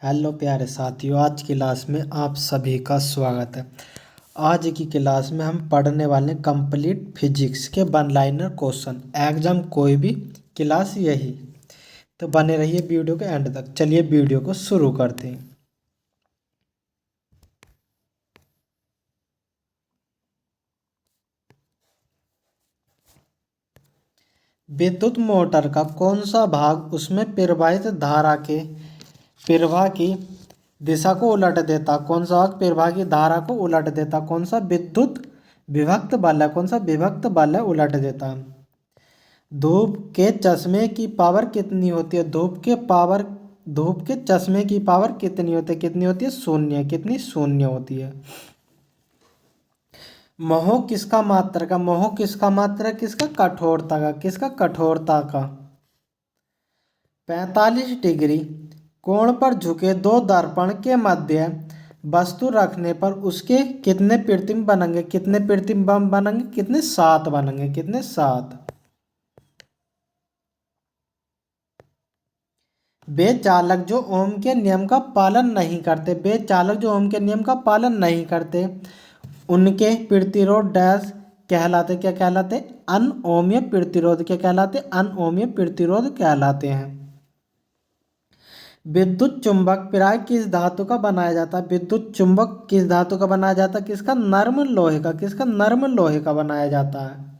Hello प्यारे साथियों, आज की क्लास में आप सभी का स्वागत है। आज की क्लास में हम पढ़ने वाले हैं कंप्लीट फिजिक्स के वन लाइनर क्वेश्चन। एग्जाम कोई भी क्लास यही, तो बने रहिए वीडियो के एंड तक। चलिए वीडियो को शुरू करते हैं। विद्युत मोटर का कौन सा भाग उसमें प्रवाहित धारा के प्रवाह की दिशा को उलट देता? कौन सा भाग प्रवाह की धारा को उलट देता? कौन सा विद्युत विभक्त बल है? कौन सा विभक्त बल है उलट देता? धूप के चश्मे की पावर कितनी होती है? धूप के चश्मे की पावर कितनी होती है? कितनी होती है? शून्य। कितनी? शून्य होती है। मोह किसका मात्रक का? मोह किसका मात्रक? किसका? कठोरता का। किसका? कठोरता का। 45 डिग्री कोण पर झुके दो दर्पण के मध्य वस्तु रखने पर उसके कितने प्रतिबिंब बनेंगे? कितने प्रतिबिंब बनेंगे? कितने? 7 बनेंगे। कितने? 7। वे चालक जो ओम के नियम का पालन नहीं करते, वे चालक जो ओम के नियम का पालन नहीं करते, उनके प्रतिरोध डैश कहलाते? क्या कहलाते? अनओमीय प्रतिरोध। क्या कहलाते? अनओमीय प्रतिरोध कहलाते हैं। विद्युत चुंबक प्राय किस धातु का बनाया जाता है? विद्युत चुंबक किस धातु का बनाया जाता है? किसका? नर्म लोहे का। किसका? नर्म लोहे का बनाया जाता है।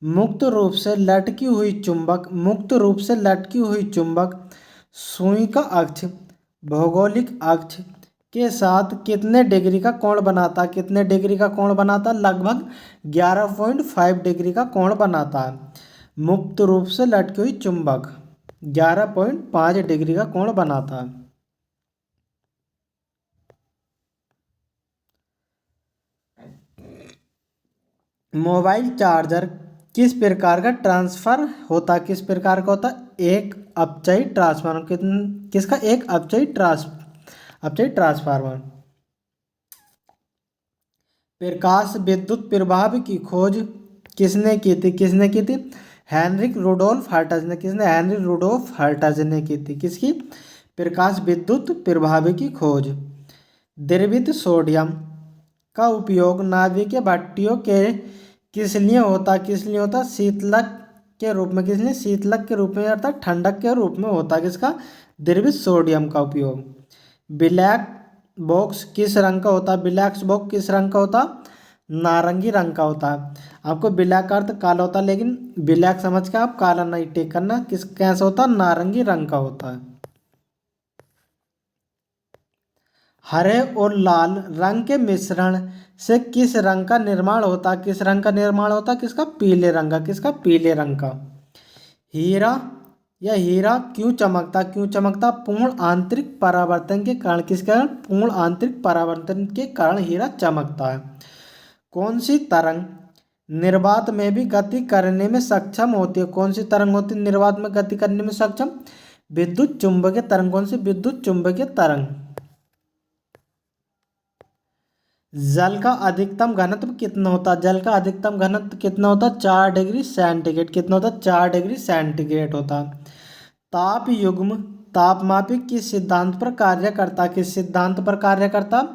मुक्त रूप से लटकी हुई चुंबक, मुक्त रूप से लटकी हुई चुंबक सुई का अक्ष भौगोलिक अक्ष के साथ कितने डिग्री का कोण बनाता है? कितने डिग्री का कोण बनाता है? लगभग 11.5 डिग्री का कोण बनाता है। मुक्त रूप से लटकी हुई चुंबक 11.5 डिग्री का कोण बनाता है। मोबाइल चार्जर किस प्रकार का ट्रांसफर होता? किस प्रकार का होता? एक अपचयी ट्रांसफार्मर। किसका? एक अपचयी ट्रांसफार्मर। प्रकाश विद्युत प्रभाव की खोज किसने की थी? किसने की थी? हेनरिक रुडोल्फ हर्ट्ज ने। किसने? हेनरिक रुडोल्फ हर्ट्ज ने की थी। किसकी? प्रकाश विद्युत प्रभाव की खोज। द्रवित सोडियम का उपयोग नाभिकीय भट्टियों के किस लिए होता? किस लिए होता? शीतलक के रूप में। किस लिए? शीतलक के रूप में, अर्थात ठंडक के रूप में होता है। किसका? द्रवित सोडियम का उपयोग। ब्लैक बॉक्स किस रंग का होता है? ब्लैक बॉक्स किस रंग का होता? नारंगी रंग का होता है। आपको ब्लैक का अर्थ काला होता है, लेकिन ब्लैक समझ के आप काला नहीं टेक करना। किस कैसा होता? नारंगी रंग का होता है। हरे और लाल रंग के मिश्रण से किस रंग का निर्माण होता? किस रंग का निर्माण होता? किसका? पीले रंग का। किसका? पीले रंग का। हीरा या हीरा क्यों चमकता? क्यों चमकता? पूर्ण आंतरिक परावर्तन के कारण। किस कारण? पूर्ण आंतरिक परावर्तन के कारण हीरा चमकता है। कौन सी तरंग निर्वात में भी गति करने में सक्षम होती है? कौन सी तरंग होती है निर्वात में गति करने में सक्षम? विद्युत चुंबकीय तरंग। कौन सी? विद्युत चुंबकीय तरंग। जल का अधिकतम घनत्व कितना होता है? जल का अधिकतम घनत्व कितना होता है? 4 डिग्री सेंटीग्रेड। कितना होता है? 4 डिग्री सेंटीग्रेड होता है। ताप युग्म तापमापी किस सिद्धांत पर कार्य करता? किस सिद्धांत पर कार्य करता?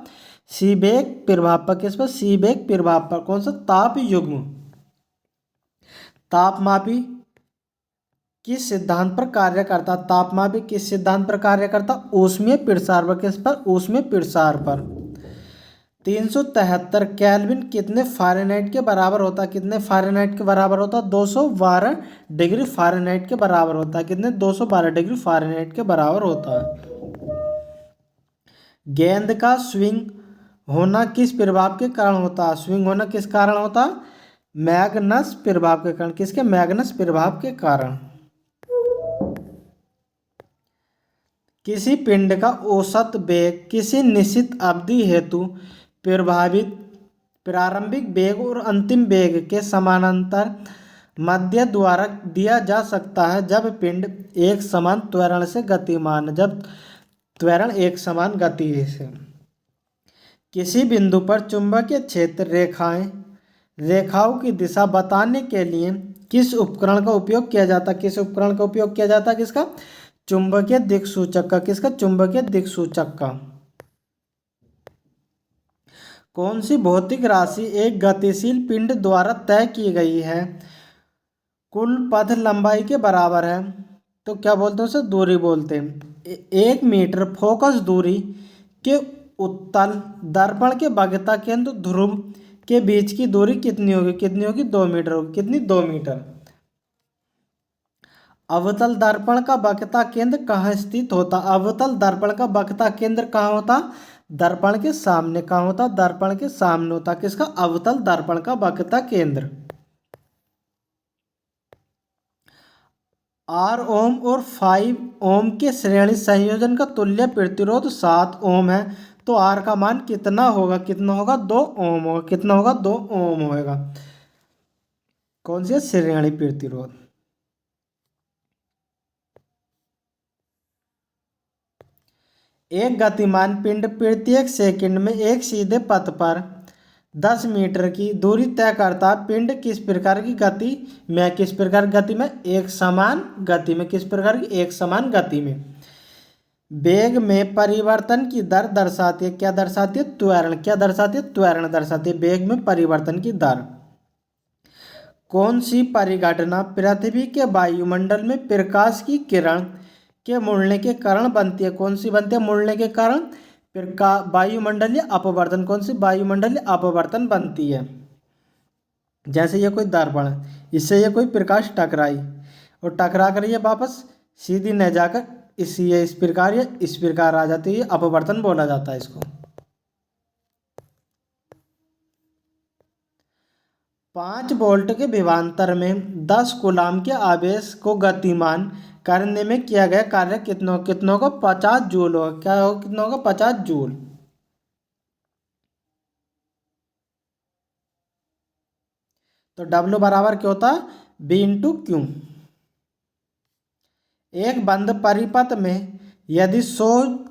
सीबेक प्रभाव पर। किस पर? सीबेक प्रभाव पर। कौन सा? ताप युग्म तापमापी किस सिद्धांत पर कार्य करता? तापमापी किस सिद्धांत पर कार्य करता? ऊष्मीय प्रसार पर। किस पर? ऊष्मीय प्रसार पर। 373 केल्विन कितने फ़ारेनहाइट के बराबर होता है? कितने फ़ारेनहाइट के बराबर होता है? 212 डिग्री फ़ारेनहाइट के बराबर होता है। कितने? 212 डिग्री फ़ारेनहाइट के बराबर होता है। गेंद का स्विंग होना किस प्रभाव के कारण होता है? स्विंग होना किस कारण होता है? मैग्नस प्रभाव के कारण। किसके? मैग्नस प्रभाव के कारण। किसी पिंड का औसत वेग किसी निश्चित अवधि हेतु प्रभावित प्रारंभिक वेग और अंतिम वेग के समानांतर मध्य द्वारा दिया जा सकता है जब पिंड एक समान त्वरण से गतिमान है। जब त्वरण एक समान गति से। किसी बिंदु पर चुंबकीय क्षेत्र रेखाओं की दिशा बताने के लिए किस उपकरण का उपयोग किया जाता है? किस उपकरण का उपयोग किया जाता है? किसका? चुंबकीय दिक्सूचक का, किसका? चुंबकीय दिक्सूचक का। कौन सी भौतिक राशि एक गतिशील पिंड द्वारा तय की गई है, कुल पथ लंबाई के बराबर है? तो क्या बोलते हैं उसे? दूरी बोलते हैं। 1 मीटर फोकस दूरी के उत्तल दर्पण के वक्रता केंद्र ध्रुव के बीच की दूरी कितनी होगी? कितनी होगी? 2 मीटर होगी। कितनी? 2 मीटर। अवतल दर्पण का वक्रता केंद्र कहाँ स्थित होता? अवतल दर्पण का वक्रता केंद्र कहाँ होता? दर्पण के सामने। कहाँ होता? दर्पण के सामने होता। किसका? अवतल दर्पण का वक्रता केंद्र। 8 ओम और 5 ओम के श्रेणी संयोजन का तुल्य प्रतिरोध 7 ओम है, तो आर का मान कितना होगा? कितना होगा? 2 ओम होगा। कितना होगा? 2 ओम होगा। कौन सी? श्रेणी प्रतिरोध। एक गतिमान पिंड प्रत्येक सेकंड में एक सीधे पथ पर 10 मीटर की दूरी तय करता है। पिंड किस प्रकार की गति में, किस प्रकार की गति में? एक समान गति में। किस प्रकार की? एक समान गति में। वेग में परिवर्तन की दर दर्शाती है। क्या दर्शाती है? त्वरण। क्या दर्शाती है? त्वरण दर्शाती है वेग में परिवर्तन की दर। कौन सी परिघटना पृथ्वी के वायुमंडल में प्रकाश की किरण के मुड़ने के कारण बनती है? कौन सी बनती है मुड़ने के कारण? वायुमंडलीय अपवर्तन। कौन सी? वायुमंडलीय अपवर्तन बनती है। जैसे ये कोई दर्पण है, इससे ये कोई प्रकाश टकराई और टकरा कर ये वापस सीधी न जाकर इस प्रकार आ जाती है, अपवर्तन बोला जाता है इसको। 5 वोल्ट के विभवांतर में 10 कूलाम के आवेश को गतिमान करने में किया गया कार्य कितनों को? 50 जूल होगा। क्या होगा? कितना होगा? 50 जूल। तो डब्ल्यू बराबर क्या होता है? B into q. एक बंद परिपथ में यदि 100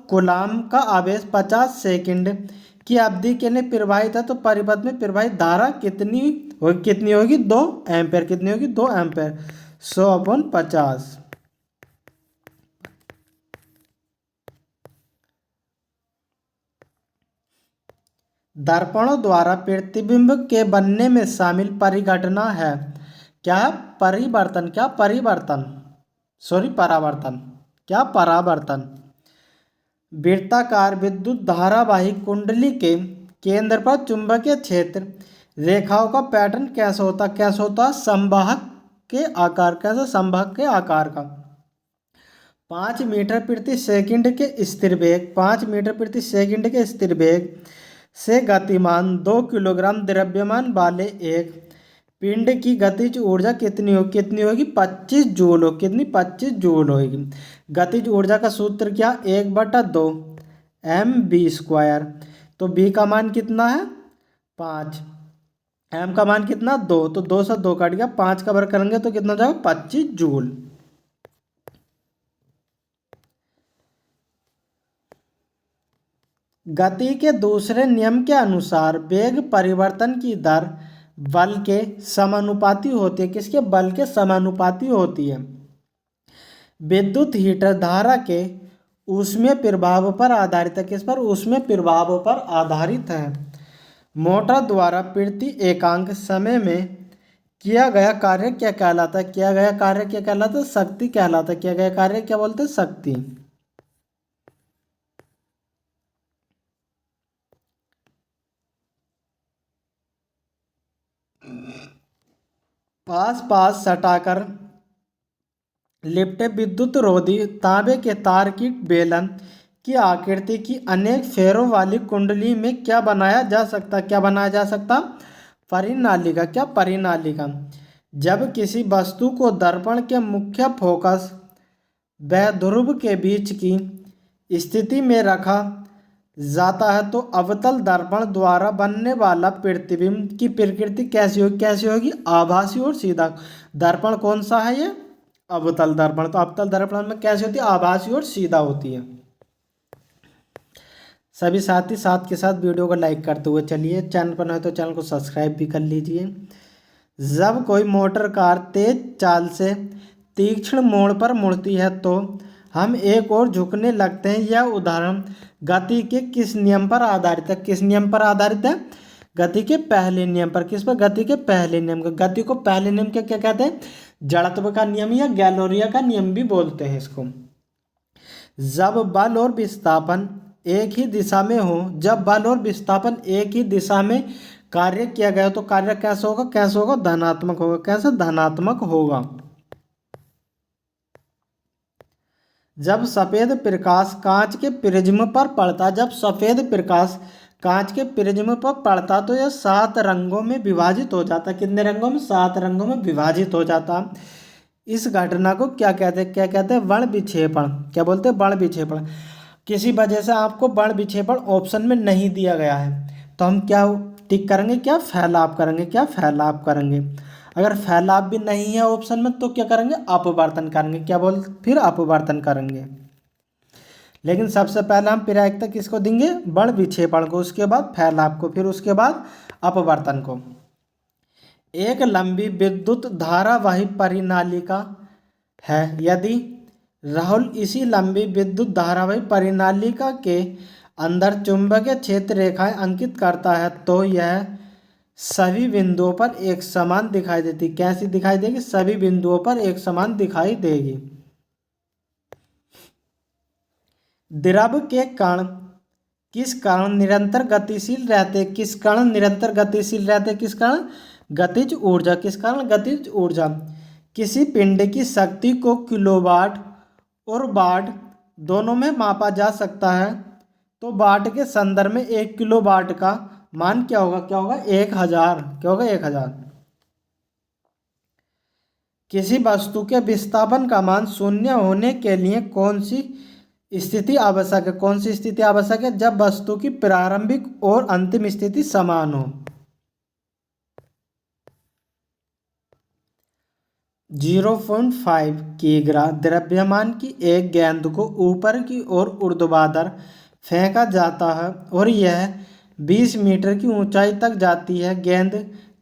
कूलाम का आवेश 50 सेकंड की अवधि के लिए प्रवाहित है, तो परिपथ में प्रवाहित धारा कितनी होगी? कितनी होगी? 2 एम्पेयर। कितनी होगी? 2 एम्पेयर। 100/50। दर्पणों द्वारा प्रतिबिंब के बनने में शामिल परिघटना है क्या? परिवर्तन। क्या? परिवर्तन। सॉरी, परावर्तन। क्या? परावर्तन। वृत्ताकार विद्युत धारावाही कुंडली के केंद्र पर चुंबकीय क्षेत्र रेखाओं का पैटर्न कैसा होता? कैसा होता? संवाहक के आकार। कैसा? संवाहक के आकार का। 5 मीटर प्रति सेकंड के स्थिर वेग, 5 मीटर प्रति सेकंड के स्थिर वेग से गतिमान 2 किलोग्राम द्रव्यमान वाले एक पिंड की गतिज ऊर्जा कितनी होगी? कितनी होगी? 25 जूल होगी। कितनी? 25 जूल होगी। गतिज ऊर्जा का सूत्र क्या? 1/2 mv²। तो b का मान कितना है? 5। m का मान कितना? 2। तो 2 से 2 कट गया, 5 का वर्ग करेंगे तो कितना हो जाएगा? 25 जूल। गति के दूसरे नियम के अनुसार वेग परिवर्तन की दर बल के समानुपाती होती है। किसके? बल के समानुपाती होती है। विद्युत हीटर धारा के ऊष्मीय प्रभाव पर आधारित है। किस पर? ऊष्मीय प्रभाव पर आधारित है। मोटर द्वारा प्रति एकांक समय में किया गया कार्य क्या कहलाता है? किया गया कार्य क्या कहलाता है? शक्ति कहलाता है। किया गया कार्य क्या बोलते हैं? शक्ति। पास सटाकर लिपटे विद्युत रोधी तांबे के तार की बेलन की आकृति की अनेक फेरों वाली कुंडली में क्या बनाया जा सकता? क्या बनाया जा सकता? परिनालिका। क्या? परिनालिका। जब किसी वस्तु को दर्पण के मुख्य फोकस व ध्रुव के बीच की स्थिति में रखा जाता है, तो अवतल दर्पण द्वारा बनने वाला प्रतिबिंब की प्रकृति कैसी होगी? कैसी होगी? आभासी और सीधा। दर्पण कौन सा है? ये अवतल दर्पण। तो अवतल दर्पण में कैसी होती है? आभासी और सीधा होती है। सभी साथी साथ के साथ वीडियो को लाइक करते हुए चलिए। चैनल पर नए तो चैनल को सब्सक्राइब भी कर लीजिए। जब कोई मोटर कार तेज चाल से तीक्ष्ण मोड़ पर मुड़ती है, तो हम एक और झुकने लगते हैं। यह उदाहरण गति के किस नियम पर आधारित है? किस नियम पर आधारित है? गति के पहले नियम पर। किस पर? गति के पहले नियम का। गति को पहले नियम के क्या कहते हैं? जड़त्व का नियम या गैलोरिया का नियम भी बोलते हैं इसको। जब बल और विस्थापन एक ही दिशा में हो, जब बल और विस्थापन एक ही दिशा में कार्य किया गया तो कार्य कैसे होगा? कैसे होगा? धनात्मक होगा। कैसे? धनात्मक होगा। जब सफेद प्रकाश कांच के प्रिज्म पर पड़ता, जब सफेद प्रकाश कांच के प्रिज्म पर पड़ता तो यह 7 रंगों में विभाजित हो जाता। कितने रंगों में? 7 रंगों में विभाजित हो जाता। इस घटना को क्या कहते हैं? क्या कहते हैं? वर्ण विक्षेपण। क्या बोलते हैं? वर्ण विक्षेपण। किसी वजह से आपको वर्ण विक्षेपण ऑप्शन में नहीं दिया गया है तो हम क्या टिक करेंगे? क्या? फैलाव करेंगे। क्या? फैलाव करेंगे। अगर फैलाव भी नहीं है ऑप्शन में तो क्या करेंगे? अपवर्तन करेंगे। क्या बोल? फिर अपवर्तन करेंगे। लेकिन सबसे पहले हम प्रायिकता किसको देंगे? वर्ण विक्षेपण को, उसके बाद फैलाव को, फिर उसके बाद अपवर्तन को। एक लंबी विद्युत धारावाही परिनालिका है। यदि राहुल इसी लंबी विद्युत धारावाही परिनालिका के अंदर चुंबकीय क्षेत्र रेखाएं अंकित करता है तो यह सभी बिंदुओं पर एक समान दिखाई देती। कैसी दिखाई देगी? सभी बिंदुओं पर एक समान दिखाई देगी। द्रव के कण किस कारण निरंतर गतिशील रहते? किस कारण निरंतर गतिशील रहते? किस कारण? गतिज ऊर्जा। किस कारण? गतिज ऊर्जा। किसी पिंड की शक्ति को किलोवाट और वाट दोनों में मापा जा सकता है तो वाट के संदर्भ में 1 किलोवाट का मान क्या होगा? क्या होगा? 1000। क्या होगा? 1000। किसी वस्तु के विस्थापन का मान शून्य होने के लिए कौन सी स्थिति आवश्यक है? कौन सी स्थिति आवश्यक है? जब वस्तु की प्रारंभिक और अंतिम स्थिति समान हो। 0.5 किग्रा द्रव्यमान की एक गेंद को ऊपर की ओर ऊर्ध्वाधर फेंका जाता है और यह 20 मीटर की ऊंचाई तक जाती है। गेंद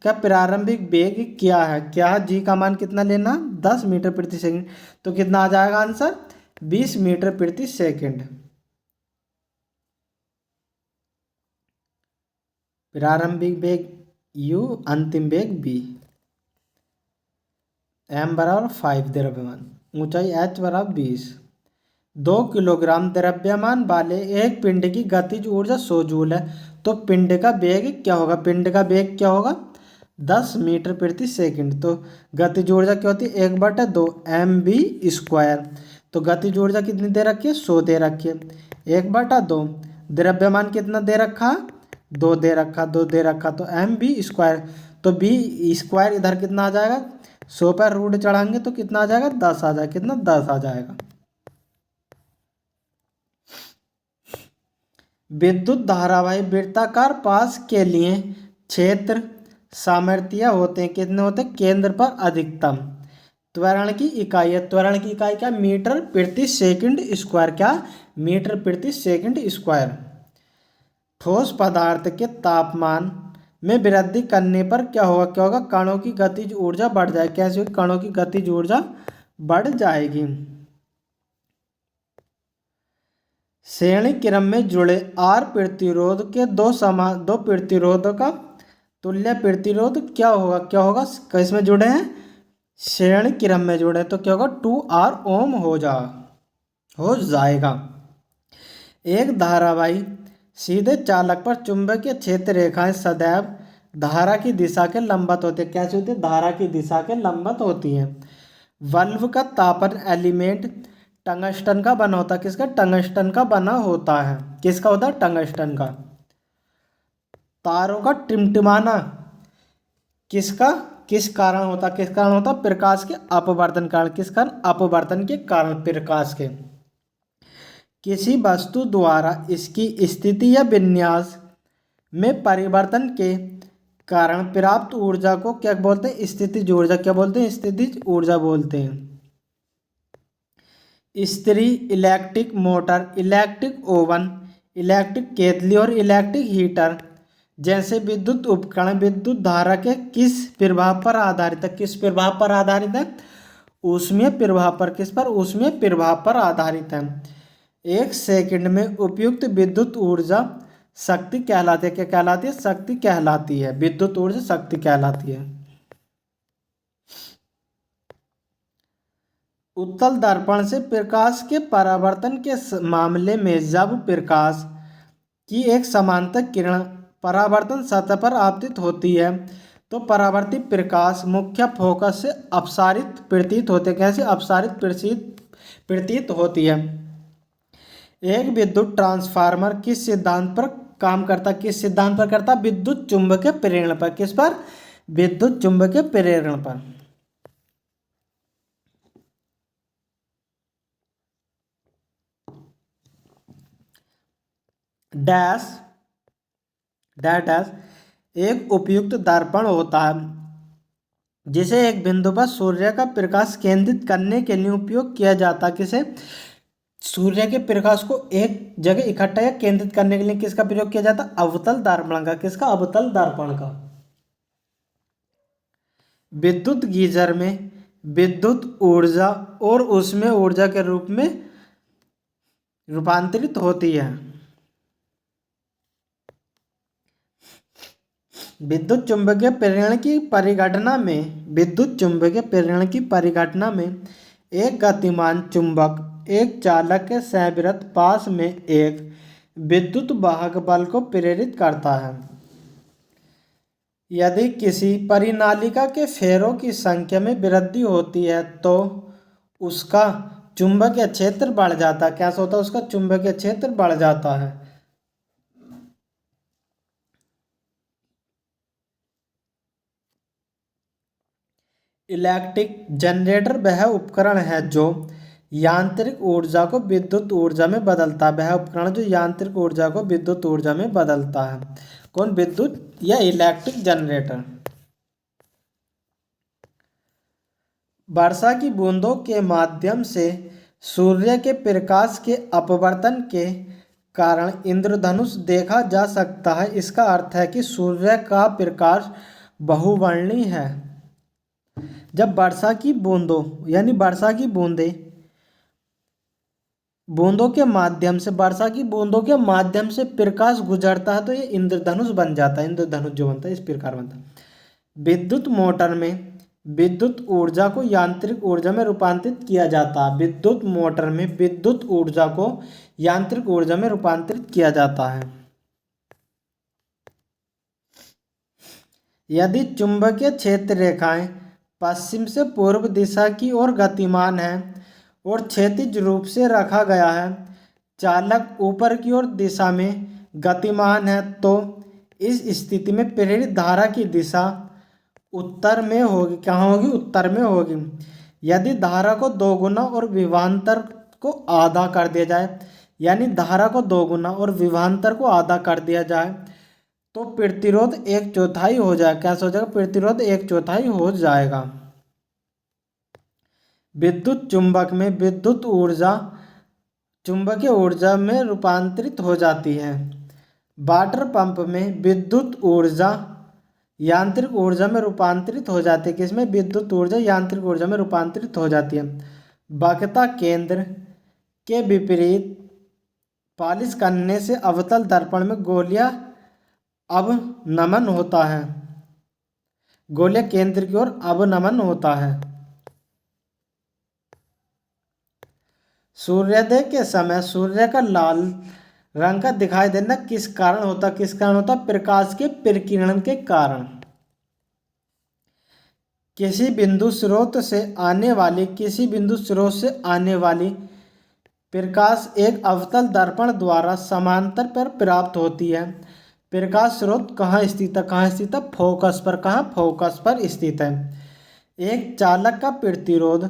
का प्रारंभिक वेग क्या है? क्या? जी का मान कितना लेना? 10 मीटर प्रति सेकंड। तो कितना आ जाएगा आंसर? 20 मीटर प्रति सेकंड। प्रारंभिक वेग u, अंतिम वेग v। m बराबर 5 द्रव्यमान, ऊंचाई h बराबर 20। 2 किलोग्राम द्रव्यमान वाले एक पिंड की गतिज ऊर्जा 100 जूल है तो पिंड का वेग क्या होगा? पिंड का वेग क्या होगा? 10 मीटर प्रति सेकंड। तो गतिज ऊर्जा क्या होती है? 1/2 mv²। तो गतिज ऊर्जा कितनी दे रखी है? 100 दे रखी है। 1/2 द्रव्यमान कितना दे रखा? 2 दे रखा, 2 दे रखा तो mv²। तो v² इधर कितना आ जाएगा? 100 पर रूट चढ़ाएंगे तो कितना आ जाएगा? 10 आ जाएगा। कितना? 10 आ जाएगा। विद्युत धारावाही वृत्ताकार पास के लिए क्षेत्र सामर्थ्य होते हैं। कितने होते हैं? केंद्र पर अधिकतम। त्वरण की इकाई है। त्वरण की इकाई क्या? मीटर प्रति सेकंड स्क्वायर। क्या? मीटर प्रति सेकंड स्क्वायर। ठोस पदार्थ के तापमान में वृद्धि करने पर क्या होगा? क्या होगा? कणों की गतिज ऊर्जा बढ़ जाएगी। कैसे होगी? कणों की गतिज ऊर्जा बढ़ जाएगी। श्रेणी क्रम में जुड़े आर प्रतिरोध के दो प्रतिरोधों का तुल्य प्रतिरोध क्या होगा? क्या होगा? किसमें जुड़े हैं? श्रेणी क्रम में जुड़े तो क्या होगा? 2R ओम हो जाएगा। एक धारावाही सीधे चालक पर चुंबकीय क्षेत्र रेखाएं सदैव धारा की दिशा के लंबवत होती है। कैसे होती है? धारा की दिशा के लंबवत होती है। बल्ब का तापन एलिमेंट टंगस्टन का बना होता है। किसका? टंगस्टन का बना होता है। किसका होता है? टंगस्टन का। तारों का टिमटिमाना किसका? किस कारण होता? किस कारण होता? प्रकाश के अपवर्तन कारण। किस कारण? अपवर्तन के कारण, प्रकाश के। किसी वस्तु द्वारा इसकी स्थिति या विन्यास में परिवर्तन के कारण प्राप्त ऊर्जा को क्या बोलते हैं? स्थितिज ऊर्जा। क्या बोलते हैं? स्थितिज ऊर्जा बोलते हैं। इस्त्री, electric motor, electric oven, electric केतली और इलेक्ट्रिक हीटर जैसे विद्युत उपकरण विद्युत धारा के किस प्रभाव पर आधारित है? किस प्रभाव पर आधारित है? ऊष्मीय प्रवाह पर, किस पर, ऊष्मीय प्रवाह पर आधारित है। 1 सेकंड में उपयुक्त विद्युत ऊर्जा शक्ति कहलाती है। क्या कहलाती है? शक्ति कहलाती है। विद्युत ऊर्जा शक्ति कहलाती है। उत्तल दर्पण से प्रकाश के परावर्तन के मामले में जब प्रकाश की एक समांतर किरण परावर्तन सतह पर आपतित होती है तो परावर्तित प्रकाश मुख्य फोकस से अपसारित प्रतीत होते। कैसे अपसारित प्रतीत होती है। एक विद्युत ट्रांसफार्मर किस सिद्धांत पर काम करता? किस सिद्धांत पर करता? विद्युत चुंबकीय प्रेरण पर। किस पर? विद्युत चुंबकीय प्रेरण पर। डैश डैश एक उपयुक्त दर्पण होता है जिसे एक बिंदु पर सूर्य का प्रकाश केंद्रित करने के लिए उपयोग किया जाता है। किसे? सूर्य के प्रकाश को एक जगह इकट्ठा या केंद्रित करने के लिए किसका प्रयोग किया जाता? अवतल दर्पण का। किसका? अवतल दर्पण का। विद्युत गीजर में विद्युत ऊर्जा और ऊष्मीय ऊर्जा के रूप में रूपांतरित होती है। विद्युत चुंबकीय प्रेरण की परिघटना में एक गतिमान चुंबक एक चालक के सह पास में एक विद्युत वाहक बल को प्रेरित करता है। यदि किसी परिनालिका के फेरों की संख्या में वृद्धि होती है तो उसका चुंबकीय क्षेत्र बढ़ जाता है। कैसा होता है? उसका चुंबकीय क्षेत्र बढ़ जाता है। इलेक्ट्रिक जनरेटर वह उपकरण है जो यांत्रिक ऊर्जा को विद्युत ऊर्जा में बदलता है। वह उपकरण जो यांत्रिक ऊर्जा को विद्युत ऊर्जा में बदलता है। कौन? विद्युत या इलेक्ट्रिक जनरेटर। वर्षा की बूंदों के माध्यम से सूर्य के प्रकाश के अपवर्तन के कारण इंद्रधनुष देखा जा सकता है। इसका अर्थ है कि सूर्य का प्रकाश बहुवर्णीय है। जब वर्षा की बूंदों यानी वर्षा की बूंदों के माध्यम से प्रकाश गुजरता है तो ये इंद्रधनुष बन जाता है। इंद्रधनुष जो बनता है इस प्रकार बनता है। विद्युत मोटर में विद्युत ऊर्जा को यांत्रिक ऊर्जा में रूपांतरित किया जाता है। विद्युत मोटर में विद्युत ऊर्जा को यांत्रिक ऊर्जा में रूपांतरित किया जाता है। यदि चुंबकीय क्षेत्र रेखाएं पश्चिम से पूर्व दिशा की ओर गतिमान है और क्षैतिज रूप से रखा गया है, चालक ऊपर की ओर दिशा में गतिमान है तो इस स्थिति में प्रेरित धारा की दिशा उत्तर में होगी। कहाँ होगी? उत्तर में होगी। यदि धारा को दोगुना और विभवांतर को आधा कर दिया जाए, यानी धारा को दोगुना और विभवांतर को आधा कर दिया जाए तो प्रतिरोध 1/4 हो जाएगा। कैसा हो जाएगा? प्रतिरोध 1/4 हो जाएगा। विद्युत चुंबक में विद्युत ऊर्जा चुंबकीय ऊर्जा में रूपांतरित हो जाती है। वाटर पंप में विद्युत ऊर्जा यांत्रिक ऊर्जा में रूपांतरित हो जाती है। किसमें? विद्युत ऊर्जा यांत्रिक ऊर्जा में रूपांतरित हो जाती है। वक्रता केंद्र के विपरीत पालिश करने से अवतल दर्पण में गोलीय अवनमन होता है। गोलीय केंद्र की ओर अवनमन होता है। सूर्योदय के समय सूर्य का लाल रंग का दिखाई देना किस कारण होता? प्रकाश के प्रकीर्णन के कारण। किसी बिंदु स्रोत से आने वाली प्रकाश एक अवतल दर्पण द्वारा समांतर पर प्राप्त होती है। प्रकाश स्रोत कहाँ स्थित है? फोकस पर। कहाँ? फोकस पर स्थित है। एक चालक का प्रतिरोध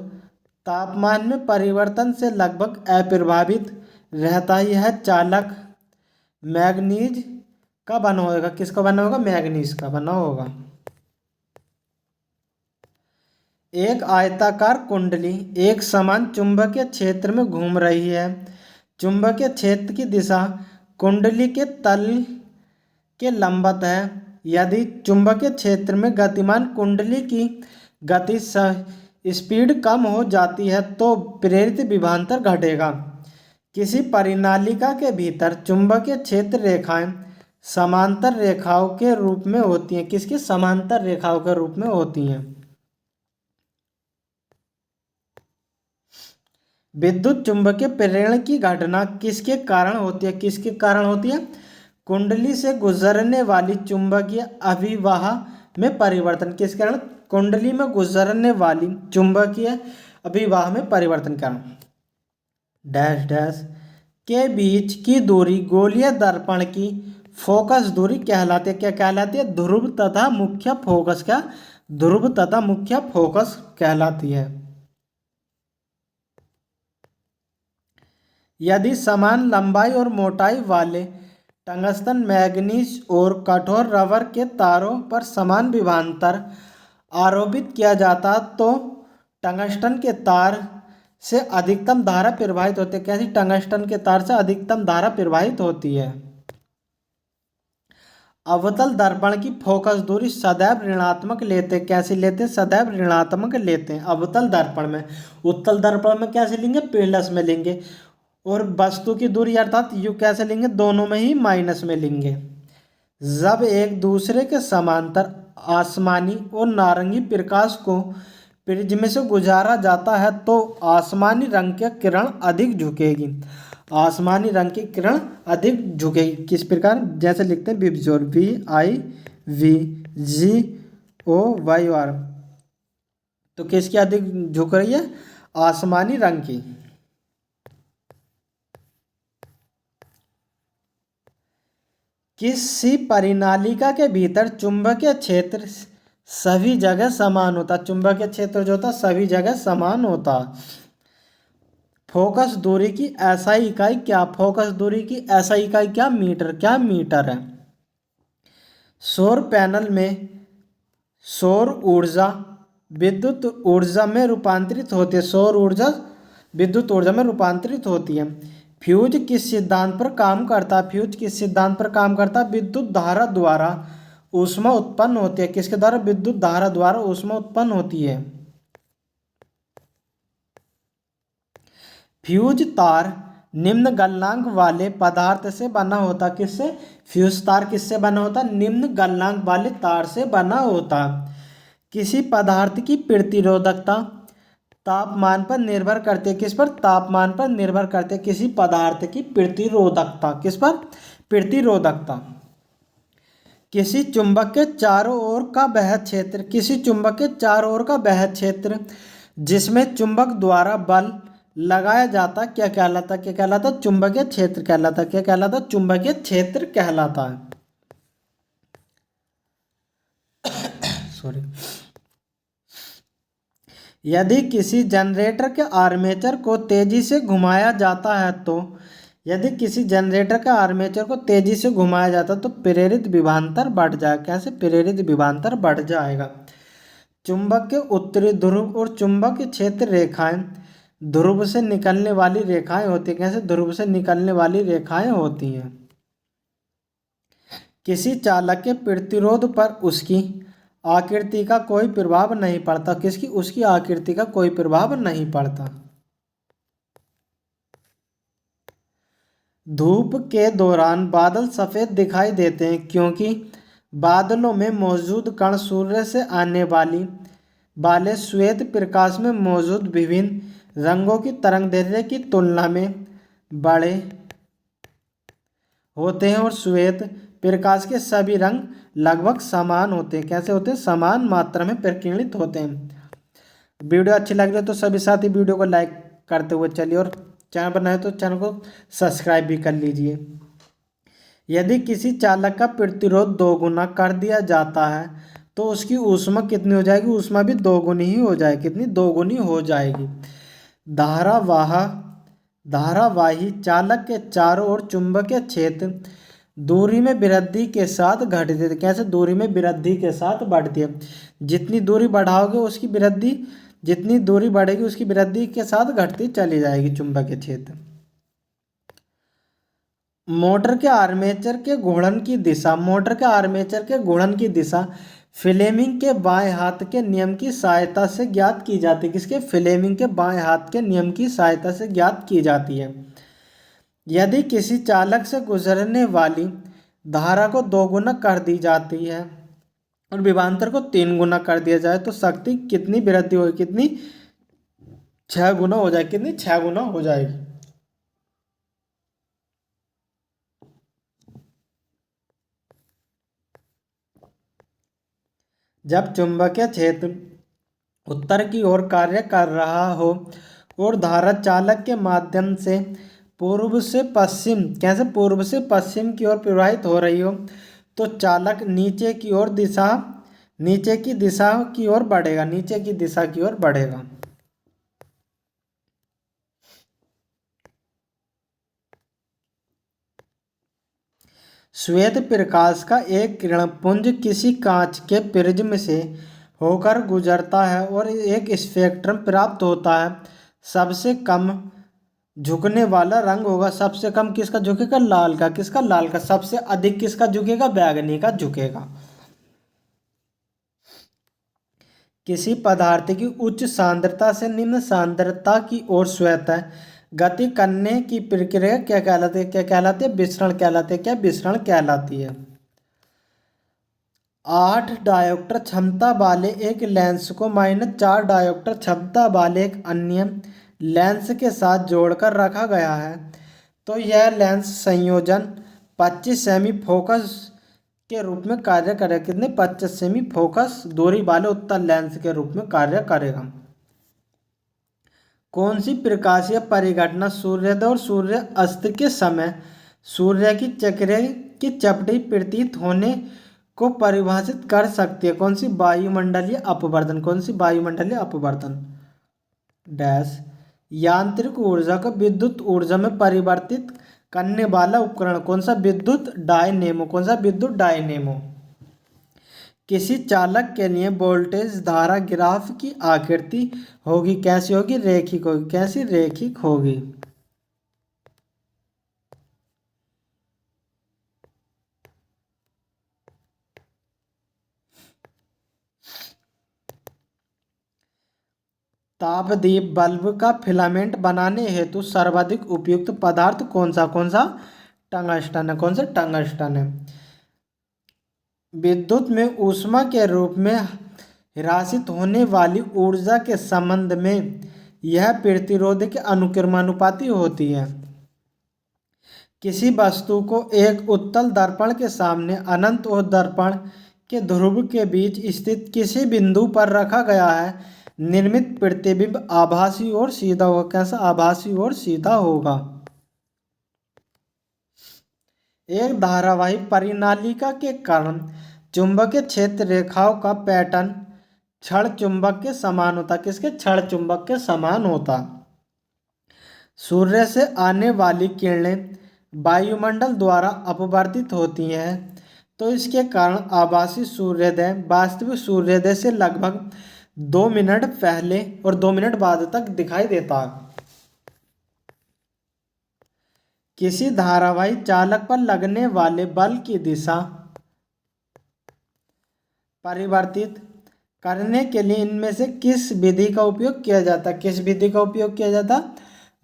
तापमान में परिवर्तन से लगभग अप्रभावित रहता है। यह चालक मैग्नीज का बना होगा। किसका बना होगा? मैग्नीज का बना होगा। एक आयताकार कुंडली एक समान चुंबकीय क्षेत्र में घूम रही है। चुंबकीय क्षेत्र की दिशा कुंडली के तल के लंबवत है। यदि चुंबकीय क्षेत्र में गतिमान कुंडली की गति स्पीड कम हो जाती है तो प्रेरित विभवांतर घटेगा। किसी परिनालिका के भीतर चुंबकीय क्षेत्र रेखाएं समांतर रेखाओं के रूप में होती हैं। किसकी? समांतर रेखाओं के रूप में होती हैं। विद्युत चुंबकीय प्रेरण की घटना किसके कारण होती है? किसके कारण होती है? कुंडली से गुजरने वाली चुंबकीय अभिवाह में परिवर्तन। किस कारण? कुंडली में गुजरने वाली चुंबकीय अभिवाह में परिवर्तन कारण। डैश डैश के बीच की दूरी गोलीय दर्पण की फोकस दूरी कहलाती है। क्या कहलाती है? ध्रुव तथा मुख्य फोकस। क्या? ध्रुव तथा मुख्य फोकस कहलाती है। यदि समान लंबाई और मोटाई वाले टंगस्टन, मैग्नीज और कठोर रबर के तारों पर समान विभवांतर आरोपित किया जाता तो टंगस्टन के तार से अधिकतम धारा प्रवाहित होती है। कैसी? टंगस्टन के तार से अधिकतम धारा प्रवाहित होती है। अवतल दर्पण की फोकस दूरी सदैव ऋणात्मक लेते। कैसे लेते? सदैव ऋणात्मक लेते हैं अवतल दर्पण में। उत्तल दर्पण में कैसे लेंगे? प्लस में लेंगे। और वस्तु की दूरी अर्थात यू कैसे लेंगे? दोनों में ही माइनस में लेंगे। जब एक दूसरे के समांतर आसमानी और नारंगी प्रकाश को प्रिज्म से गुजारा जाता है तो आसमानी रंग की किरण अधिक झुकेगी। आसमानी रंग की किरण अधिक झुकेगी। किस प्रकार? जैसे लिखते हैं विबज्योर, VIVGOYR। तो किसकी अधिक झुक रही है? आसमानी रंग की। किसी परिनालिका के भीतर चुंबकीय क्षेत्र सभी जगह समान होता। चुंबकीय क्षेत्र जो होता सभी जगह समान होता। फोकस दूरी की एसआई इकाई क्या? फोकस दूरी की एसआई इकाई क्या? मीटर। क्या? मीटर है। सौर पैनल में सौर ऊर्जा विद्युत ऊर्जा में रूपांतरित होती है। सौर ऊर्जा विद्युत ऊर्जा में रूपांतरित होती है। फ्यूज किस सिद्धांत पर काम करता है? फ्यूज किस सिद्धांत पर काम करता है? विद्युत धारा द्वारा ऊष्मा उत्पन्न होती है। किसके द्वारा? विद्युत धारा द्वारा ऊष्मा उत्पन्न होती है। फ्यूज तार निम्न गलनांक वाले पदार्थ से बना होता। किससे? फ्यूज तार किससे बना होता? निम्न गलनांक वाले तार से बना होता। किसी पदार्थ की प्रतिरोधकता तापमान पर निर्भर करती है। किस पर? तापमान पर निर्भर करती है किसी पदार्थ की प्रतिरोधकता। किस पर? प्रतिरोधकता। किसी चुंबक के चारों ओर का वह क्षेत्र। किसी चुंबक के चारों ओर का वह क्षेत्र जिसमें चुंबक द्वारा बल लगाया जाता क्या कहलाता? क्या कहलाता? चुंबकीय क्षेत्र कहलाता। क्या कहलाता? चुंबकीय क्षेत्र कहलाता है। सॉरी। यदि किसी जनरेटर के आर्मेचर को तेजी से घुमाया जाता है तो यदि किसी जनरेटर के आर्मेचर को तेजी से घुमाया जाता तो प्रेरित विभवांतर बढ़ जाएगा। कैसे? प्रेरित विभवांतर बढ़ जाएगा। चुंबक के उत्तरी ध्रुव और चुंबक क्षेत्र रेखाएं ध्रुव से निकलने वाली रेखाएं होती हैं। कैसे? ध्रुव से निकलने वाली रेखाएं होती हैं। किसी चालक के प्रतिरोध पर उसकी आकृति का कोई प्रभाव नहीं पड़ता। किसकी? उसकी आकृति का कोई प्रभाव नहीं पड़ता। धूप के दौरान बादल सफेद दिखाई देते हैं क्योंकि बादलों में मौजूद कण सूर्य से आने वाले श्वेत प्रकाश में मौजूद विभिन्न रंगों की तरंगदैर्घ्य की तुलना में बड़े होते हैं और श्वेत प्रकाश के सभी रंग लगभग समान होते हैं। कैसे होते हैं? समान मात्रा में प्रकीर्णित होते हैं। वीडियो अच्छी लग रही है तो सभी साथी वीडियो को लाइक करते हुए चलिए और चैनल पर नए तो चैनल को सब्सक्राइब भी कर लीजिए। यदि किसी चालक का प्रतिरोध 2 गुना कर दिया जाता है तो उसकी ऊष्मा कितनी हो जाएगी? ऊष्मा भी 2 गुनी ही हो जाएगी। कितनी? 2 गुनी हो जाएगी। धारावाही चालक के चारों ओर चुंबकीय क्षेत्र दूरी में वृद्धि के साथ घटती है। कैसे? दूरी में वृद्धि के साथ बढ़ती है। जितनी दूरी बढ़ाओगे उसकी वृद्धि, जितनी दूरी बढ़ेगी उसकी वृद्धि के साथ घटती चली जाएगी चुंबकीय क्षेत्र। मोटर के आर्मेचर के घूर्णन की दिशा। मोटर के आर्मेचर के घूर्णन की दिशा फ्लेमिंग के बाएं हाथ के नियम की सहायता से ज्ञात की जाती है। किसके? फ्लेमिंग के बाएं हाथ के नियम की सहायता से ज्ञात की जाती है। यदि किसी चालक से गुजरने वाली धारा को 2 गुना कर दी जाती है और विभवांतर को 3 गुना कर दिया जाए तो शक्ति कितनी वृद्धि होगी? कितनी? 6 गुना हो जाएगी। कितनी? 6 गुना हो जाएगी। जब चुंबकीय क्षेत्र उत्तर की ओर कार्य कर रहा हो और धारा चालक के माध्यम से पूर्व से पश्चिम, कैसे? पूर्व से पश्चिम की ओर प्रवाहित हो रही हो तो चालक नीचे की दिशा की ओर बढ़ेगा। नीचे की दिशा की ओर बढ़ेगा। श्वेत प्रकाश का एक किरणपुंज किसी कांच के प्रिज्म से होकर गुजरता है और एक स्पेक्ट्रम प्राप्त होता है। सबसे कम झुकने वाला रंग होगा। सबसे कम किसका झुकेगा? लाल का। किसका? लाल का। सबसे अधिक किसका झुकेगा? बैगनी का झुकेगा। किसी पदार्थ की उच्च सांद्रता से निम्न सांद्रता की ओर स्वतः गति करने की प्रक्रिया क्या कहलाती है? क्या कहलाती है? विसरण कहलाती है। क्या? विसरण कहलाती है। 8 डायोप्टर क्षमता वाले एक लेंस को -4 डायोप्टर क्षमता वाले एक अन्य लेंस के साथ जोड़कर रखा गया है तो यह लेंस संयोजन 25 सेमी फोकस के रूप में कार्य करेगा। कितने? 25 सेमी फोकस दूरी वाले उत्तल लेंस के रूप में कार्य करेगा। कौन सी प्रकाशीय परिघटना सूर्योदय और सूर्य अस्त के समय सूर्य की चक्र की चपटी प्रतीत होने को परिभाषित कर सकती है? कौन सी? वायुमंडलीय अपवर्तन। कौन सी? वायुमंडलीय अपवर्तन। डैश यांत्रिक ऊर्जा को विद्युत ऊर्जा में परिवर्तित करने वाला उपकरण कौन सा? विद्युत डायनेमो। कौन सा? विद्युत डायनेमो। किसी चालक के लिए वोल्टेज धारा ग्राफ की आकृति होगी। कैसी होगी? रेखिक होगी। कैसी? रेखिक होगी। तापदीप बल्ब का फिलामेंट बनाने हेतु सर्वाधिक उपयुक्त पदार्थ कौन सा? कौन सा? टंगस्टन है। कौन सा? टंगस्टन है। विद्युत में ऊष्मा के रूप में ह्रासित होने वाली ऊर्जा के संबंध में यह प्रतिरोध के अनुक्रमानुपाती होती है। किसी वस्तु को एक उत्तल दर्पण के सामने अनंत और दर्पण के ध्रुव के बीच स्थित किसी बिंदु पर रखा गया है। निर्मित प्रतिबिंब आभासी और सीधा होगा। कैसा? आभासी और सीधा होगा। एक धारावाही परिनालिका के कारण चुंबकीय क्षेत्र रेखाओं का पैटर्न क्षण चुंबक के समान होता। किसके? क्षण चुंबक के समान होता। सूर्य से आने वाली किरणें वायुमंडल द्वारा अपवर्तित होती हैं तो इसके कारण आभासी सूर्योदय वास्तविक सूर्योदय से लगभग 2 मिनट पहले और 2 मिनट बाद तक दिखाई देता है। किसी धारावाही चालक पर लगने वाले बल की दिशा परिवर्तित करने के लिए इनमें से किस विधि का उपयोग किया जाता? किस विधि का उपयोग किया जाता?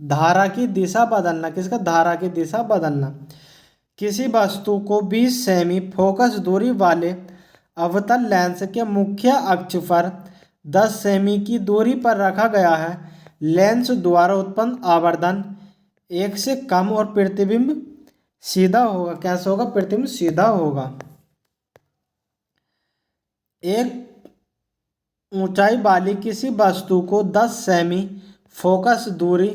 धारा की दिशा बदलना। किसका? धारा की दिशा बदलना। किसी वस्तु को 20 सेमी फोकस दूरी वाले अवतल लेंस के मुख्य अक्ष पर 10 सेमी की दूरी पर रखा गया है। लेंस द्वारा उत्पन्न आवर्धन 1 से कम और प्रतिबिंब सीधा होगा। कैसा होगा? प्रतिबिंब सीधा होगा। एक ऊंचाई वाली किसी वस्तु को 10 सेमी फोकस दूरी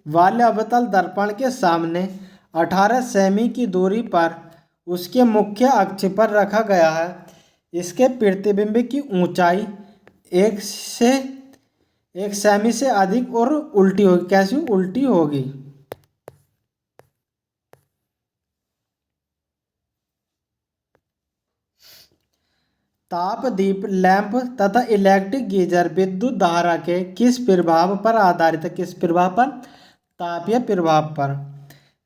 वाले अवतल दर्पण के सामने 18 सेमी की दूरी पर उसके मुख्य अक्ष पर रखा गया है। इसके प्रतिबिंब की ऊंचाई 1 सेमी से अधिक और उल्टी होगी। कैसी? उल्टी होगी। तापदीप लैंप तथा इलेक्ट्रिक गीजर विद्युत धारा के किस प्रभाव पर आधारित है? किस प्रभाव पर? तापीय प्रभाव पर।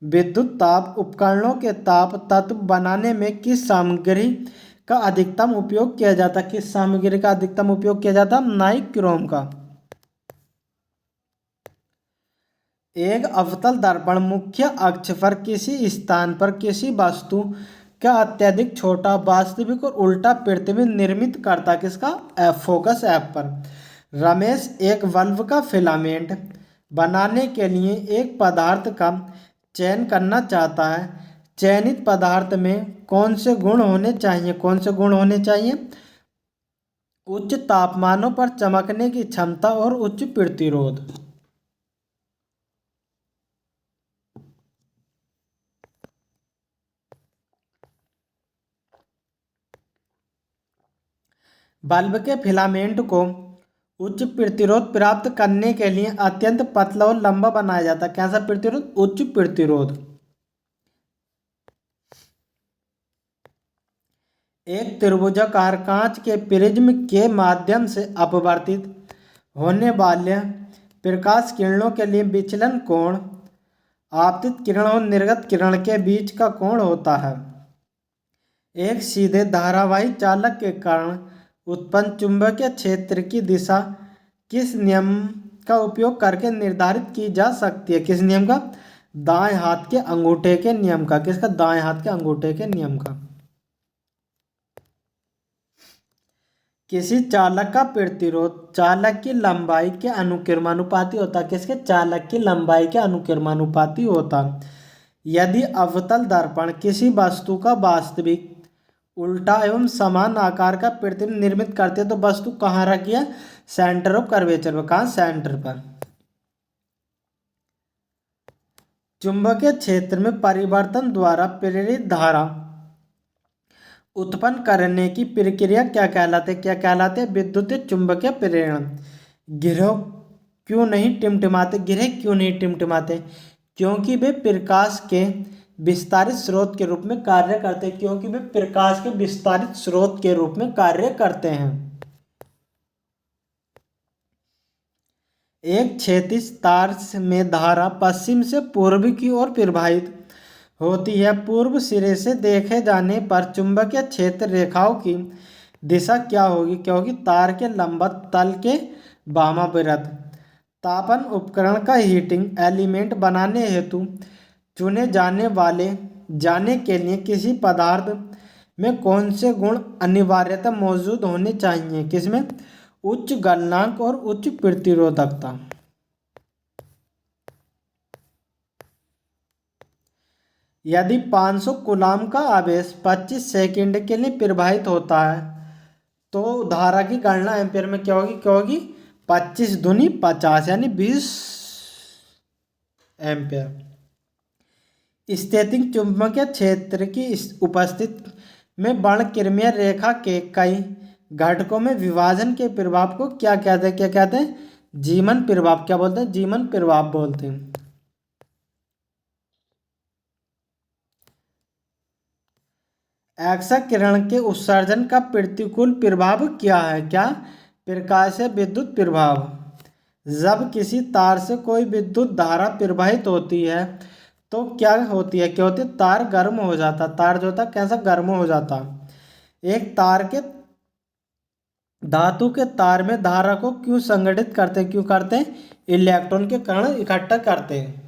विद्युत ताप उपकरणों के ताप तत्व बनाने में किस सामग्री का अधिकतम उपयोग किया जाता? किस सामग्री का अधिकतम उपयोग किया जाता? नाइक्रोम का। एक अवतल दर्पण मुख्य अक्ष पर किसी स्थान पर किसी वस्तु का अत्यधिक छोटा वास्तविक और उल्टा प्रतिबिंब निर्मित करता, किसका? फोकस ऐप पर। रमेश एक बल्ब का फिलामेंट बनाने के लिए एक पदार्थ का चयन करना चाहता है। चयनित पदार्थ में कौन से गुण होने चाहिए? कौन से गुण होने चाहिए? उच्च तापमानों पर चमकने की क्षमता और उच्च प्रतिरोध। बल्ब के फिलामेंट को उच्च प्रतिरोध प्राप्त करने के लिए अत्यंत पतला और लंबा बनाया जाता है। कैसा प्रतिरोध? उच्च प्रतिरोध। एक त्रिभुजाकार कांच के प्रिज्म के माध्यम से अपवर्तित होने वाले प्रकाश किरणों के लिए विचलन कोण आपतित किरण और निर्गत किरण के बीच का कोण होता है। एक सीधे धारावाही चालक के कारण उत्पन्न चुंबकीय क्षेत्र की दिशा किस नियम का उपयोग करके निर्धारित की जा सकती है? किस नियम का? दाएं हाथ के अंगूठे के नियम का। किसका? दाएं हाथ के अंगूठे के नियम का। किसी चालक का प्रतिरोध चालक की लंबाई के अनुक्रमानुपाती होता है। किसके? चालक की लंबाई के अनुक्रमानुपाती होता। यदि अवतल दर्पण किसी वस्तु का वास्तविक उल्टा एवं समान आकार का प्रतिबिंब निर्मित करते तो वस्तु कहाँ रखी है? सेंटर ऑफ कर्वेचर पर। कहाँ? सेंटर पर। चुंबकीय क्षेत्र में परिवर्तन द्वारा प्रेरित धारा उत्पन्न करने की प्रक्रिया क्या कहलाते? क्या कहलाते? विद्युत चुंबकीय प्रेरण। गिरोह क्यों नहीं टिमटिमाते? गिरह क्यों नहीं टिमटिमाते? क्योंकि वे प्रकाश के विस्तारित स्रोत के रूप में कार्य करते हैं। क्योंकि वे प्रकाश के विस्तारित स्रोत के रूप में कार्य करते हैं। एक क्षैतिज तार में धारा पश्चिम से पूर्व की ओर प्रवाहित होती है। पूर्व सिरे से देखे जाने पर चुंबकीय क्षेत्र रेखाओं की दिशा क्या होगी? क्या होगी? तार के लंबवत तल के वामावर्त। तापन उपकरण का हीटिंग एलिमेंट बनाने हेतु चुने जाने के लिए किसी पदार्थ में कौन से गुण अनिवार्यतः मौजूद होने चाहिए? किसमें? उच्च गलनांक और उच्च प्रतिरोधकता। यदि 500 कूलाम का आवेश 25 सेकंड के लिए प्रवाहित होता है तो धारा की गणना एम्पीयर में क्या होगी? क्या होगी? 25 दूनी 50 यानी 20 एम्पीयर। स्थैतिक चुंबकीय क्षेत्र की उपस्थिति में वर्णक्रमीय रेखा के कई घटकों में विभाजन के प्रभाव को क्या कहते हैं? क्या कहते हैं? जीमन प्रभाव। क्या बोलते हैं? जीमन प्रभाव बोलते हैं। एक्स किरण के उत्सर्जन का प्रतिकूल प्रभाव क्या है? क्या? प्रकाश या विद्युत प्रभाव। जब किसी तार से कोई विद्युत धारा प्रवाहित होती है तो क्या होती है? क्या होती है? तार गर्म हो जाता। तार जो होता है कैसा? गर्म हो जाता। एक तार के धातु के तार में धारा को क्यों संगठित करते हैं? क्यों करते हैं? इलेक्ट्रॉन के कण इकट्ठा करते हैं।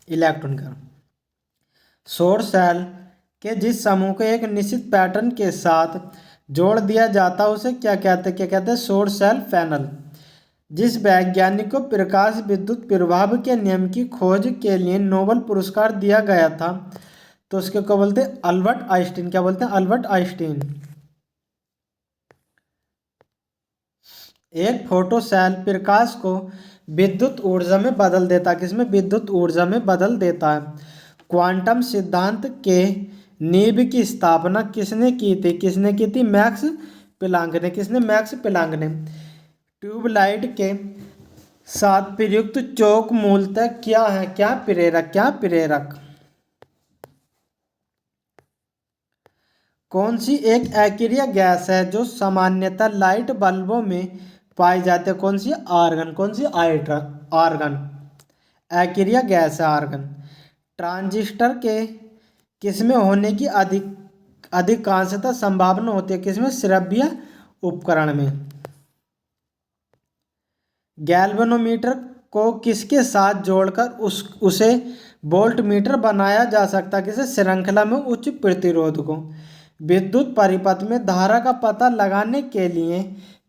इलेक्ट्रॉन का सौर सेल के जिस समूह को एक निश्चित पैटर्न के साथ जोड़ दिया जाता है उसे क्या कहते हैं? क्या कहते हैं? सौर सेल पैनल। जिस वैज्ञानिक को प्रकाश विद्युत प्रभाव के नियम की खोज के लिए नोबेल पुरस्कार दिया गया था तो उसके को बोलते हैं? Albert Einstein. क्या बोलते हैं? Albert Einstein. एक फोटो सेल प्रकाश को विद्युत ऊर्जा में बदल देता है। किसमें? विद्युत ऊर्जा में बदल देता है। क्वांटम सिद्धांत के नींव की स्थापना किसने की थी? किसने की थी? मैक्स प्लांक ने। किसने? मैक्स प्लांक ने। ट्यूबलाइट के साथ प्रयुक्त चौक मूलतः क्या है? क्या? प्रेरक। क्या? प्रेरक। कौन सी एक अकेरिया गैस है जो सामान्यतः लाइट बल्बों में पाई जाती है? कौन सी? आर्गन। कौन सी? आर्गन। अकेरिया गैस है आर्गन। ट्रांजिस्टर के किसमें होने की अधिकांशतः संभावना होती है? किसमें? श्रव्य उपकरण में। गैल्वेनोमीटर को किसके साथ जोड़कर उसे वोल्ट मीटर बनाया जा सकता है? किसे? श्रृंखला में उच्च प्रतिरोध को। विद्युत परिपथ में धारा का पता लगाने के लिए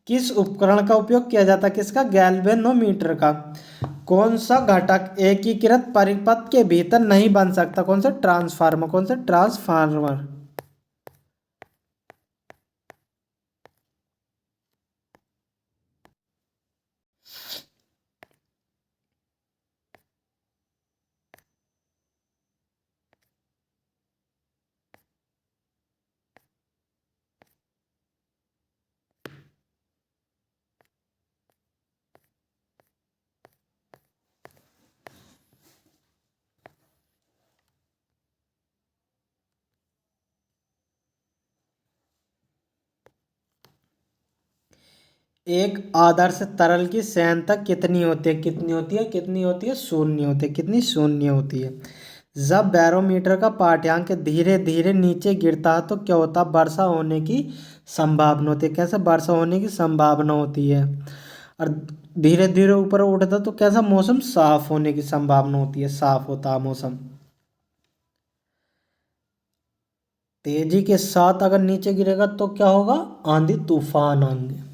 किस उपकरण का उपयोग किया जाता है? किसका? गैल्वेनोमीटर का। कौन सा घटक एकीकृत परिपथ के भीतर नहीं बन सकता? कौन सा? ट्रांसफार्मर। कौन सा? ट्रांसफार्मर। एक आदर्श तरल की सांद्रता कितनी होती है? कितनी होती है? कितनी होती है? शून्य होती है। कितनी? शून्य होती है। जब बैरोमीटर का पाठ्यांक धीरे धीरे नीचे गिरता है तो क्या होता है? वर्षा होने की संभावना होती है। कैसे? वर्षा होने की संभावना होती है। और धीरे धीरे ऊपर उठता तो कैसा? मौसम साफ होने की संभावना होती है। साफ होता है मौसम। तेजी के साथ अगर नीचे गिरेगा तो क्या होगा? आंधी तूफान आएंगे।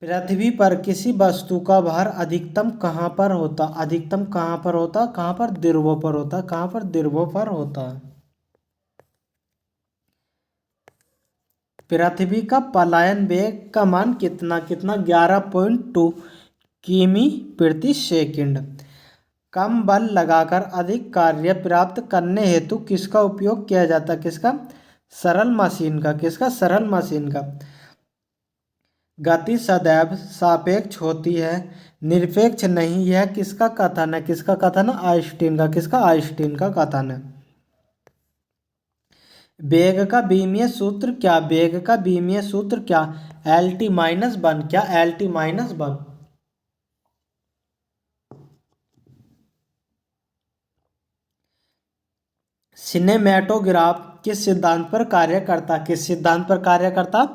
पृथ्वी पर किसी वस्तु का भार अधिकतम कहाँ पर होता? अधिकतम कहाँ पर होता? कहाँ पर? ध्रुवों पर होता। कहाँ पर? ध्रुवों पर होता। पृथ्वी का पलायन वेग का मान कितना? कितना? 11.2 किमी प्रति सेकंड। कम बल लगाकर अधिक कार्य प्राप्त करने हेतु किसका उपयोग किया जाता है? किसका? सरल मशीन का। किसका? सरल मशीन का। गति सदैव सापेक्ष होती है, निरपेक्ष नहीं। यह किसका कथन है? किसका कथन है? आइंस्टीन का। किसका? आइंस्टीन का कथन है। वेग का विमीय सूत्र क्या? वेग का विमीय सूत्र क्या? L t-1। क्या? L t-1। सिनेमैटोग्राफ किस सिद्धांत पर कार्य करता? किस सिद्धांत पर कार्य करता?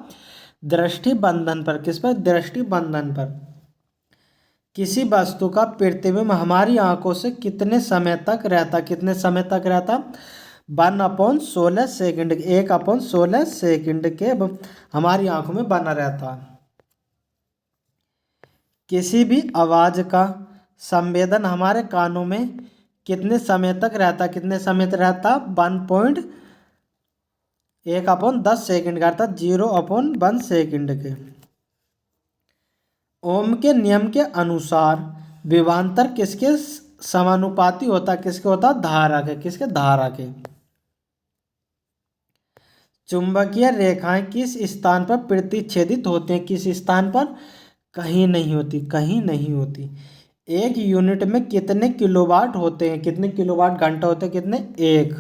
दृष्टि बंधन पर। किस पर? दृष्टि बंधन पर। किसी वस्तु का प्रतिबिंब हमारी आंखों से कितने समय तक रहता? कितने समय तक रहता? 1/16 सेकंड। 1/16 सेकंड के हमारी आंखों में बना रहता। किसी भी आवाज का संवेदन हमारे कानों में कितने समय तक रहता? कितने समय तक रहता? 1/10 सेकंड का, अर्थात 0/1 सेकंड के। ओम के नियम के अनुसार विभवांतर किसके समानुपाती होता? किसके होता? धारा के। किसके? धारा के। चुंबकीय रेखाएं किस स्थान पर प्रतिच्छेदित होते हैं? किस स्थान पर? कहीं नहीं होती। कहीं नहीं होती। एक यूनिट में कितने किलोवाट होते हैं? कितने किलोवाट घंटा होते हैं? कितने? 1।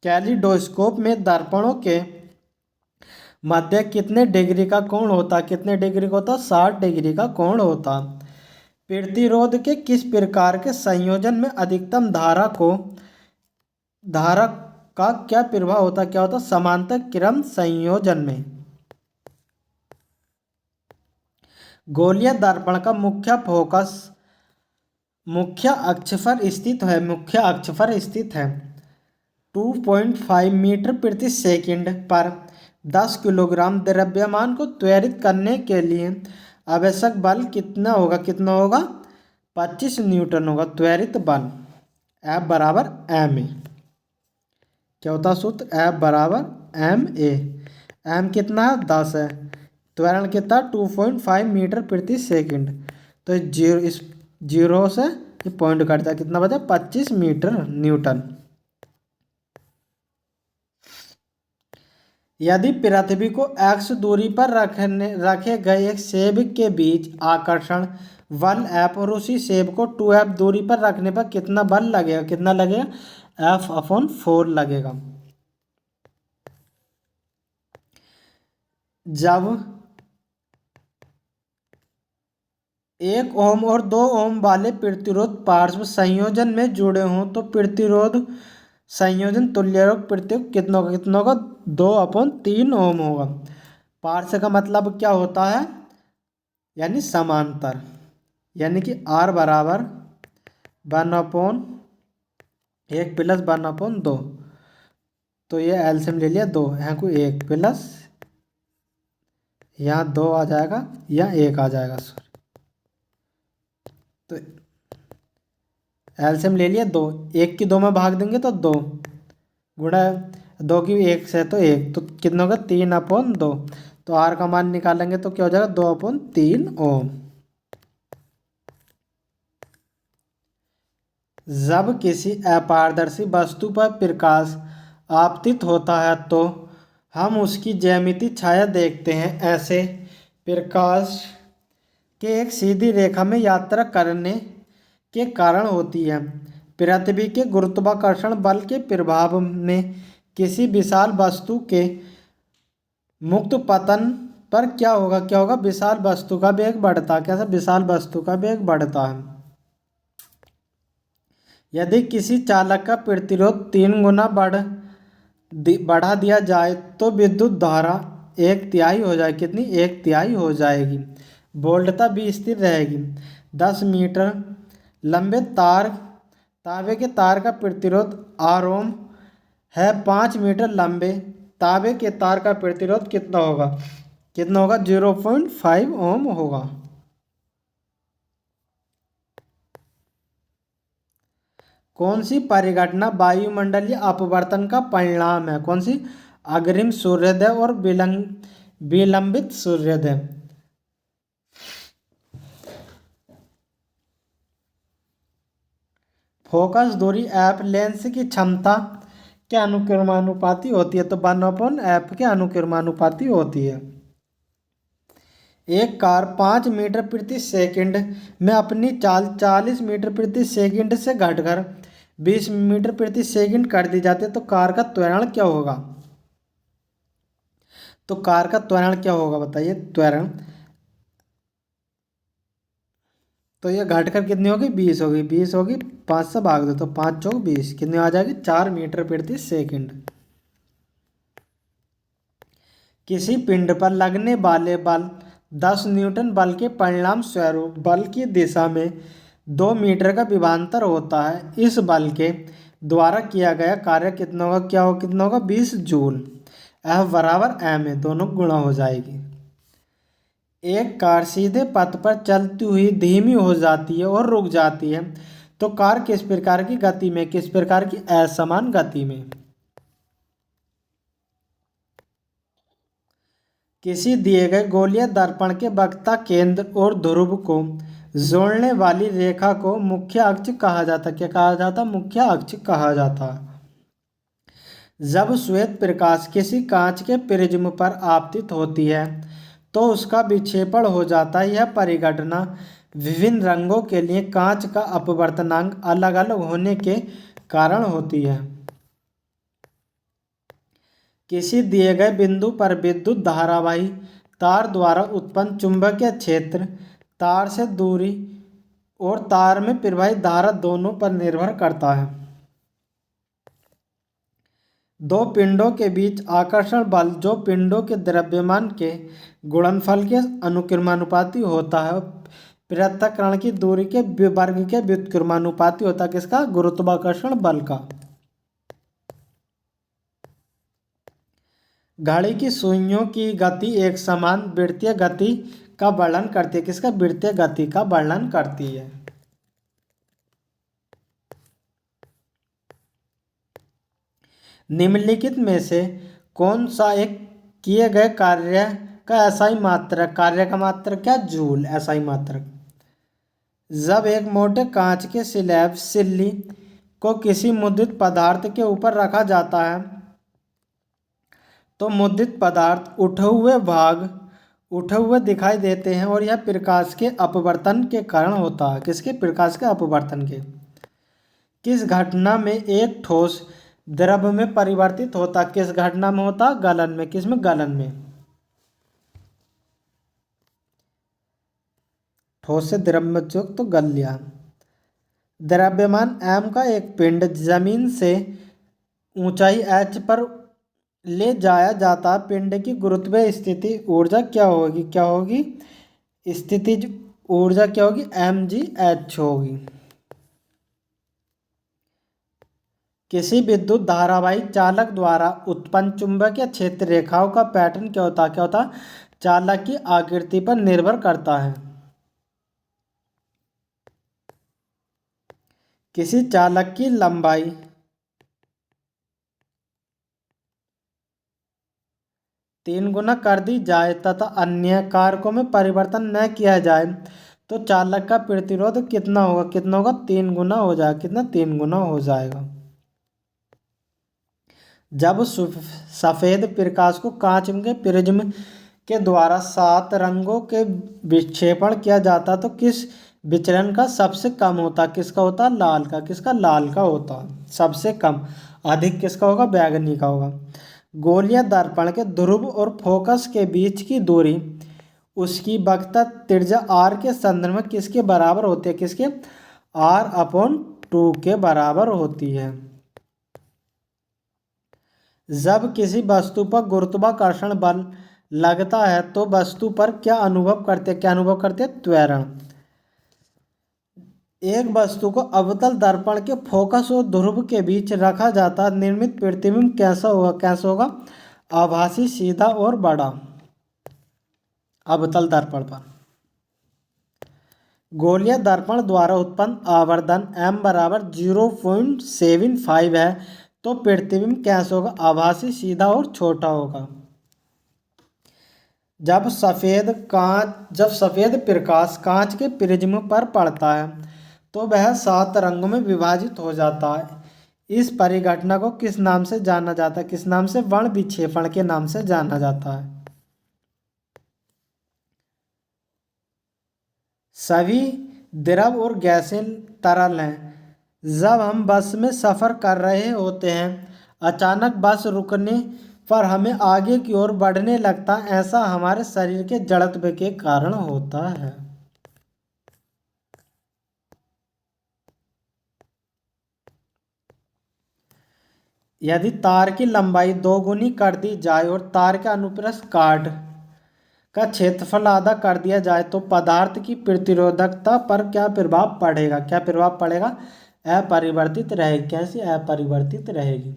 कैलिडोस्कोप में दर्पणों के मध्य कितने डिग्री का कोण होता? कितने डिग्री का होता? 60 डिग्री का कोण होता। प्रतिरोध के किस प्रकार के संयोजन में अधिकतम धारा का क्या प्रभाव होता? क्या होता? समांतर क्रम संयोजन में। गोलीय दर्पण का मुख्य फोकस मुख्य अक्ष पर स्थित है। मुख्य अक्ष पर स्थित है। 2.5 मीटर प्रति सेकंड पर 10 किलोग्राम द्रव्यमान को त्वरित करने के लिए आवश्यक बल कितना होगा? कितना होगा? 25 न्यूटन होगा त्वरित बल। F बराबर ma। क्या होता सूत्र? F बराबर ma। m कितना है? 10 है। त्वरण कितना? 2.5 मीटर प्रति सेकंड। तो इस जीरो से ये पॉइंट कटता है, कितना बचा? 25 मीटर न्यूटन। यदि पृथ्वी को x दूरी पर रखे गए एक सेब के बीच आकर्षण बल F और उसी सेब को 2F दूरी पर रखने पर कितना बल लगेगा? कितना लगेगा? F/4 लगेगा। जब 1 ओम और 2 ओम वाले प्रतिरोध पार्श्व संयोजन में जुड़े हों तो प्रतिरोध संयोजन तुल्यरोध प्रतिरोध कितना होगा 2/3 ओम होगा। पार्श्व का मतलब क्या होता है, यानी समांतर, यानी कि R बराबर 1/1 प्लस 1/2। तो ये एलसीएम ले लिया 2, यहाँ को 1 प्लस यहाँ 2 आ जाएगा, यहाँ 1 आ जाएगा। तो एलसीएम ले लिया 2, 1 की 2 में भाग देंगे तो 2 गुणा 2 की 1 से तो 1, तो कितना होगा 3/2। तो R का मान निकालेंगे तो क्या हो जाएगा 2/3 ओम। जब किसी अपारदर्शी वस्तु पर प्रकाश आपतित होता है तो हम उसकी ज्यामितीय छाया देखते हैं। ऐसे प्रकाश के एक सीधी रेखा में यात्रा करने के कारण होती है। पृथ्वी के गुरुत्वाकर्षण बल के प्रभाव में किसी विशाल वस्तु के मुक्त पतन पर क्या होगा विशाल वस्तु का वेग बढ़ता है। कैसे विशाल वस्तु का वेग बढ़ता है। यदि किसी चालक का प्रतिरोध 3 गुना बढ़ा दिया जाए तो विद्युत धारा 1/3 हो जाएगी। कितनी 1/3 हो जाएगी। वोल्टता भी स्थिर रहेगी। 10 मीटर लंबे तांबे के तार का प्रतिरोध R ओम है। 5 मीटर लंबे तांबे के तार का प्रतिरोध कितना होगा 0.5 ओम होगा। कौन सी परिघटना वायुमंडलीय अपवर्तन का परिणाम है। कौन सी, अग्रिम सूर्योदय और विलंबित सूर्योदय। फोकस दूरी F लेंस की क्षमता के अनुक्रमानुपाती होती है। तो 1/f के अनुक्रमानुपाती होती है। एक कार 5 मीटर प्रति सेकंड में अपनी चाल 40 मीटर प्रति सेकंड से घटकर 20 मीटर प्रति सेकंड कर दी जाती है तो कार का त्वरण क्या होगा। तो कार का त्वरण क्या होगा बताइए। त्वरण तो ये घटकर कितनी होगी 20 होगी। 20 होगी 5 से भाग दो तो 5 चौक 20 कितनी आ जाएगी 4 मीटर प्रति सेकंड। किसी पिंड पर लगने वाले बल 10 न्यूटन बल के परिणाम स्वरूप बल की दिशा में 2 मीटर का विभवांतर होता है। इस बल के द्वारा किया गया कार्य कितना होगा कितना होगा 20 जूल। F बराबर m है, दोनों गुणा हो जाएगी। एक कार सीधे पथ पर चलती हुई धीमी हो जाती है और रुक जाती है तो कार किस प्रकार की गति में, किस प्रकार की असमान गति में। किसी दिए गए गोलीय दर्पण के वक्ता केंद्र और ध्रुव को जोड़ने वाली रेखा को मुख्य अक्ष कहा जाता। क्या कहा जाता, मुख्य अक्ष कहा जाता। जब श्वेत प्रकाश किसी कांच के प्रिज्म पर आपतित होती है तो उसका विक्षेपण हो जाता है। यह परिघटना विभिन्न रंगों के लिए कांच का अपवर्तनांक अलग अलग होने के कारण होती है। किसी दिए गए बिंदु पर विद्युत धारावाही तार द्वारा उत्पन्न चुंबकीय क्षेत्र तार से दूरी और तार में प्रवाहित धारा दोनों पर निर्भर करता है। दो पिंडों के बीच आकर्षण बल जो पिंडों के द्रव्यमान के गुणनफल के अनुक्रमानुपाती होता है। पृथक्करण की दूरी के वर्ग के व्युत्क्रमानुपाती होता है। किसका, गुरुत्वाकर्षण बल का। घड़ी की सुइयों की गति एक समान वृत्तीय गति का वर्णन करती है। किसका, वृत्तीय गति का वर्णन करती है। निम्नलिखित में से कौन सा एक किए गए कार्य का एसआई मात्रक, कार्य का मात्रक क्या, जूल, एसआई मात्रक। जब एक मोटे कांच के स्लैब सिल्ली को किसी मुद्रित पदार्थ के ऊपर रखा जाता है तो मुद्रित पदार्थ उठे हुए दिखाई देते हैं और यह प्रकाश के अपवर्तन के कारण होता है। किसके, प्रकाश के अपवर्तन के। किस घटना में एक ठोस द्रव में परिवर्तित होता? किस घटना में होता? गलन में। किस में? गलन में। ठोस से द्रव में जो तो गल लिया। द्रव्यमान m का एक पिंड जमीन से ऊंचाई h पर ले जाया जाता, पिंड की गुरुत्वीय स्थिति ऊर्जा क्या होगी? क्या होगी? स्थितिज ऊर्जा क्या होगी? mgh होगी। किसी विद्युत धारावाही चालक द्वारा उत्पन्न चुंबकीय क्षेत्र रेखाओं का पैटर्न क्या होता? क्या होता? चालक की आकृति पर निर्भर करता है। किसी चालक की लंबाई 3 गुना कर दी जाए तथा अन्य कारकों में परिवर्तन न किया जाए तो चालक का प्रतिरोध कितना होगा? कितना होगा? 3 गुना हो जाएगा। कितना? 3 गुना हो जाएगा। जब सफेद प्रकाश को कांच के प्रिज्म के द्वारा 7 रंगों के विक्षेपण किया जाता तो किस विचलन का सबसे कम होता? किसका होता? लाल का। किसका? लाल का होता सबसे कम। अधिक किसका होगा? बैगनी का होगा। गोलीय दर्पण के ध्रुव और फोकस के बीच की दूरी उसकी वक्रता त्रिज्या r के संदर्भ में किसके बराबर होती है? किसके? r/2 के बराबर होती है। जब किसी वस्तु पर गुरुत्वाकर्षण बल लगता है तो वस्तु पर क्या अनुभव करते? क्या अनुभव करते? त्वरण। एक वस्तु को अवतल दर्पण के फोकस और ध्रुव के बीच रखा जाता, निर्मित प्रतिबिंब कैसा होगा? कैसा होगा? आभासी, सीधा और बड़ा। अवतल दर्पण पर गोलीय दर्पण द्वारा उत्पन्न आवर्धन m बराबर 0.75 है तो प्रतिबिंब कैसा होगा? आभासी, सीधा और छोटा होगा। जब सफेद प्रकाश कांच के प्रिज्म पर पड़ता है तो वह 7 रंगों में विभाजित हो जाता है। इस परिघटना को किस नाम से जाना जाता है? किस नाम से? वर्ण विक्षेपण के नाम से जाना जाता है। सभी द्रव और गैसें तरल हैं। जब हम बस में सफ़र कर रहे होते हैं, अचानक बस रुकने पर हमें आगे की ओर बढ़ने लगता, ऐसा हमारे शरीर के जड़त्व के कारण होता है। यदि तार की लंबाई 2 गुनी कर दी जाए और तार के अनुप्रस्थ काट का क्षेत्रफल आधा कर दिया जाए तो पदार्थ की प्रतिरोधकता पर क्या प्रभाव पड़ेगा? क्या प्रभाव पड़ेगा? अपरिवर्तित रहेगी। कैसी? अपरिवर्तित रहेगी।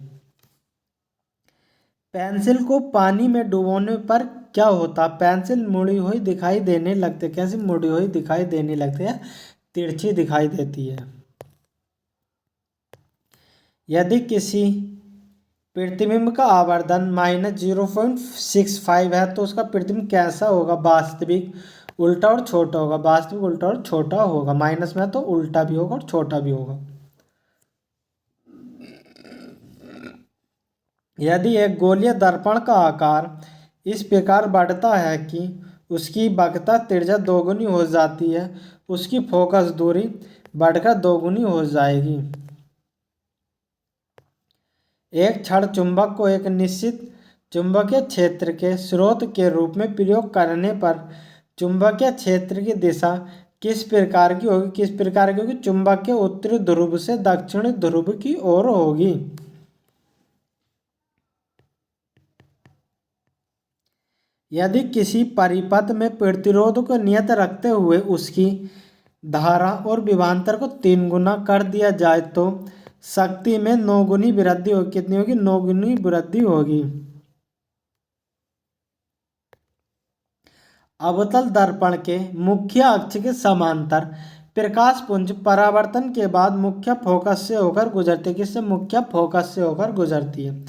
पेंसिल को पानी में डुबोने पर क्या होता? पेंसिल मुड़ी हुई दिखाई देने लगती है। कैसी? मुड़ी हुई दिखाई देने लगती है, तिरछी दिखाई देती है। यदि किसी प्रतिबिंब का आवर्धन -0.65 है तो उसका प्रतिबिंब कैसा होगा? वास्तविक, उल्टा और छोटा होगा। वास्तविक, उल्टा और छोटा होगा। माइनस में तो उल्टा भी होगा और छोटा भी होगा। यदि एक गोलीय दर्पण का आकार इस प्रकार बढ़ता है कि उसकी वक्रता त्रिज्या 2 गुनी हो जाती है, उसकी फोकस दूरी बढ़कर 2 गुनी हो जाएगी। एक क्षण चुंबक को एक निश्चित चुंबकीय क्षेत्र के स्रोत के रूप में प्रयोग करने पर चुंबकीय क्षेत्र की दिशा किस प्रकार की होगी? किस प्रकार की होगी? चुंबक के उत्तरी ध्रुव से दक्षिणी ध्रुव की ओर होगी। यदि किसी परिपथ में प्रतिरोध को नियत रखते हुए उसकी धारा और विभवांतर को 3 गुना कर दिया जाए तो शक्ति में 9 गुनी वृद्धि होगी। कितनी होगी? 9 गुनी वृद्धि होगी। अवतल दर्पण के मुख्य अक्ष के समांतर प्रकाश पुंज परावर्तन के बाद मुख्य फोकस से होकर गुजरती है। किससे? मुख्य फोकस से होकर गुजरती है।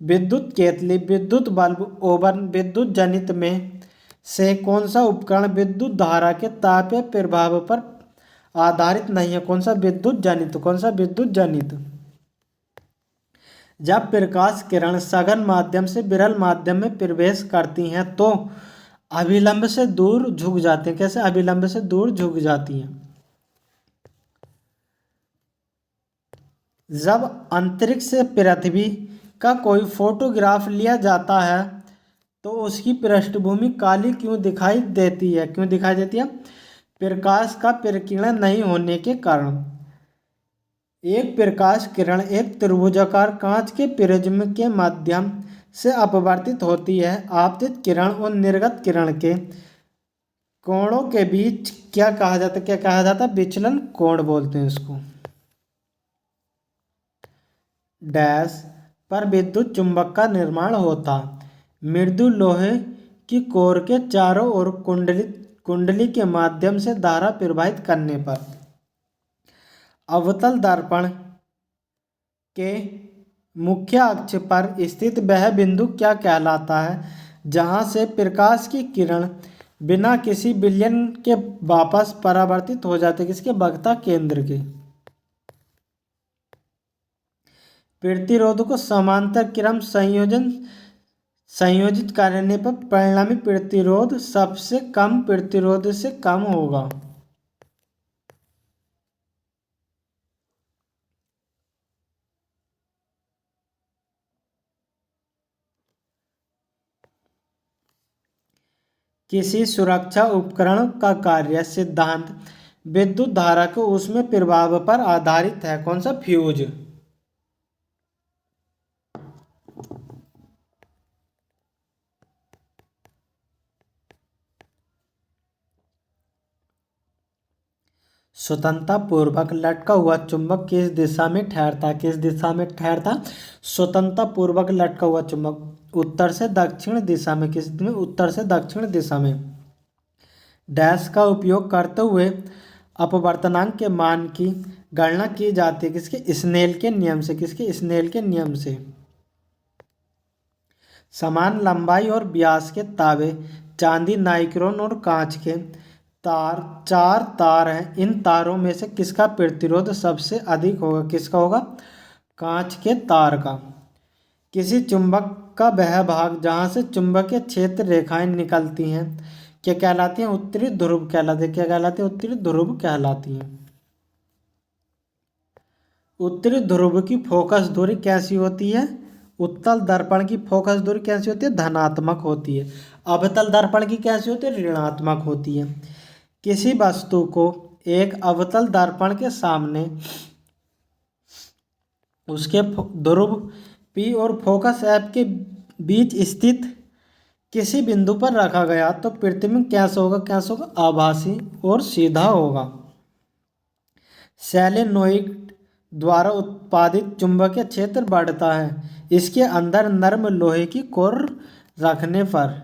विद्युत केतली, विद्युत बल्ब, ओवन, विद्युत जनित में से कौन सा उपकरण विद्युत धारा के तापीय प्रभाव पर आधारित नहीं है? कौन सा? विद्युत जनित। कौन सा? विद्युत जनित। जब प्रकाश किरण सघन माध्यम से विरल माध्यम में प्रवेश करती हैं तो अभिलंब से दूर झुक जाते हैं। कैसे? अभिलंब से दूर झुक जाती हैं। जब अंतरिक्ष से पृथ्वी का कोई फोटोग्राफ लिया जाता है तो उसकी पृष्ठभूमि काली क्यों दिखाई देती है? क्यों दिखाई देती है? प्रकाश का प्रकीर्णन नहीं होने के कारण। एक प्रकाश किरण एक त्रिभुजाकार कांच के प्रिज्म के माध्यम से अपवर्तित होती है। आपतित किरण और निर्गत किरण के कोणों के बीच क्या कहा जाता है? क्या कहा जाता है? विचलन कोण बोलते हैं इसको। डैश पर विद्युत चुंबक का निर्माण होता। मृदु लोहे की कोर के चारों ओर कुंडली के माध्यम से धारा प्रवाहित करने पर। अवतल दर्पण के मुख्य अक्ष पर स्थित वह बिंदु क्या कहलाता है जहां से प्रकाश की किरण बिना किसी विलयन के वापस परावर्तित हो जाते? किसके? वक्ता केंद्र के। प्रतिरोध को समांतर क्रम संयोजित करने पर परिणामी प्रतिरोध सबसे कम प्रतिरोध से कम होगा। किसी सुरक्षा उपकरण का कार्य सिद्धांत विद्युत धारा के उसमें प्रभाव पर आधारित है। कौन सा? फ्यूज। स्वतंत्रता पूर्वक लटका हुआ चुंबक किस दिशा में ठहरता? किस दिशा में ठहरता? स्वतंत्रता पूर्वक लटका हुआ चुंबक उत्तर से दक्षिण दिशा में। किस में? उत्तर से दक्षिण दिशा में। डैश का उपयोग करते हुए अपवर्तनांक के मान की गणना की जाती है। किसके? स्नेल के नियम से। किसके? स्नेल के नियम से। समान लंबाई और व्यास के तांबे, चांदी, नाइक्रोन और कांच के चार तार हैं। इन तारों में से किसका प्रतिरोध सबसे अधिक होगा? किसका होगा? कांच के तार का। किसी चुंबक का वह भाग जहां से चुंबकीय क्षेत्र रेखाएं निकलती हैं क्या कहलाती हैं? उत्तरी ध्रुव कहलाती है। क्या कहलाती है? उत्तरी ध्रुव कहलाती हैं। उत्तरी ध्रुव की फोकस दूरी कैसी होती है? उत्तल दर्पण की फोकस दूरी कैसी होती है? धनात्मक होती है। अवतल दर्पण की कैसी होती है? ऋणात्मक होती है। किसी वस्तु को एक अवतल दर्पण के सामने उसके ध्रुव P और फोकस F के बीच स्थित किसी बिंदु पर रखा गया तो प्रतिबिंब कैसा होगा? कैसा होगा? आभासी और सीधा होगा। सोलेनोइड द्वारा उत्पादित चुंबकीय क्षेत्र बढ़ता है इसके अंदर नरम लोहे की कोर रखने पर।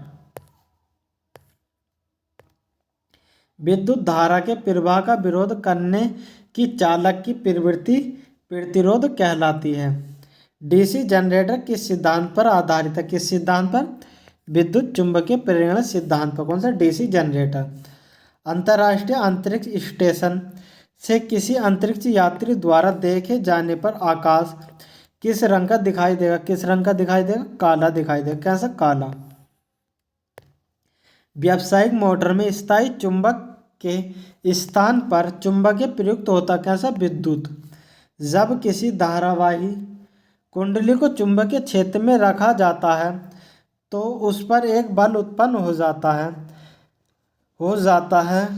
विद्युत धारा के प्रवाह का विरोध करने की चालक की प्रवृत्ति प्रतिरोध कहलाती है। डीसी जनरेटर किस सिद्धांत पर आधारित है? किस सिद्धांत पर? विद्युत चुंबकीय प्रेरण सिद्धांत पर। कौन सा? DC generator. अंतर्राष्ट्रीय अंतरिक्ष स्टेशन से किसी अंतरिक्ष यात्री द्वारा देखे जाने पर आकाश किस रंग का दिखाई देगा? किस रंग का दिखाई देगा? काला दिखाई देगा। कैसा? काला। व्यावसायिक मोटर में स्थायी चुंबक के स्थान पर चुंबकीय प्रयुक्त होता कैसा? विद्युत। जब किसी धारावाही कुंडली को चुंबकीय क्षेत्र में रखा जाता है तो उस पर एक बल उत्पन्न हो जाता है।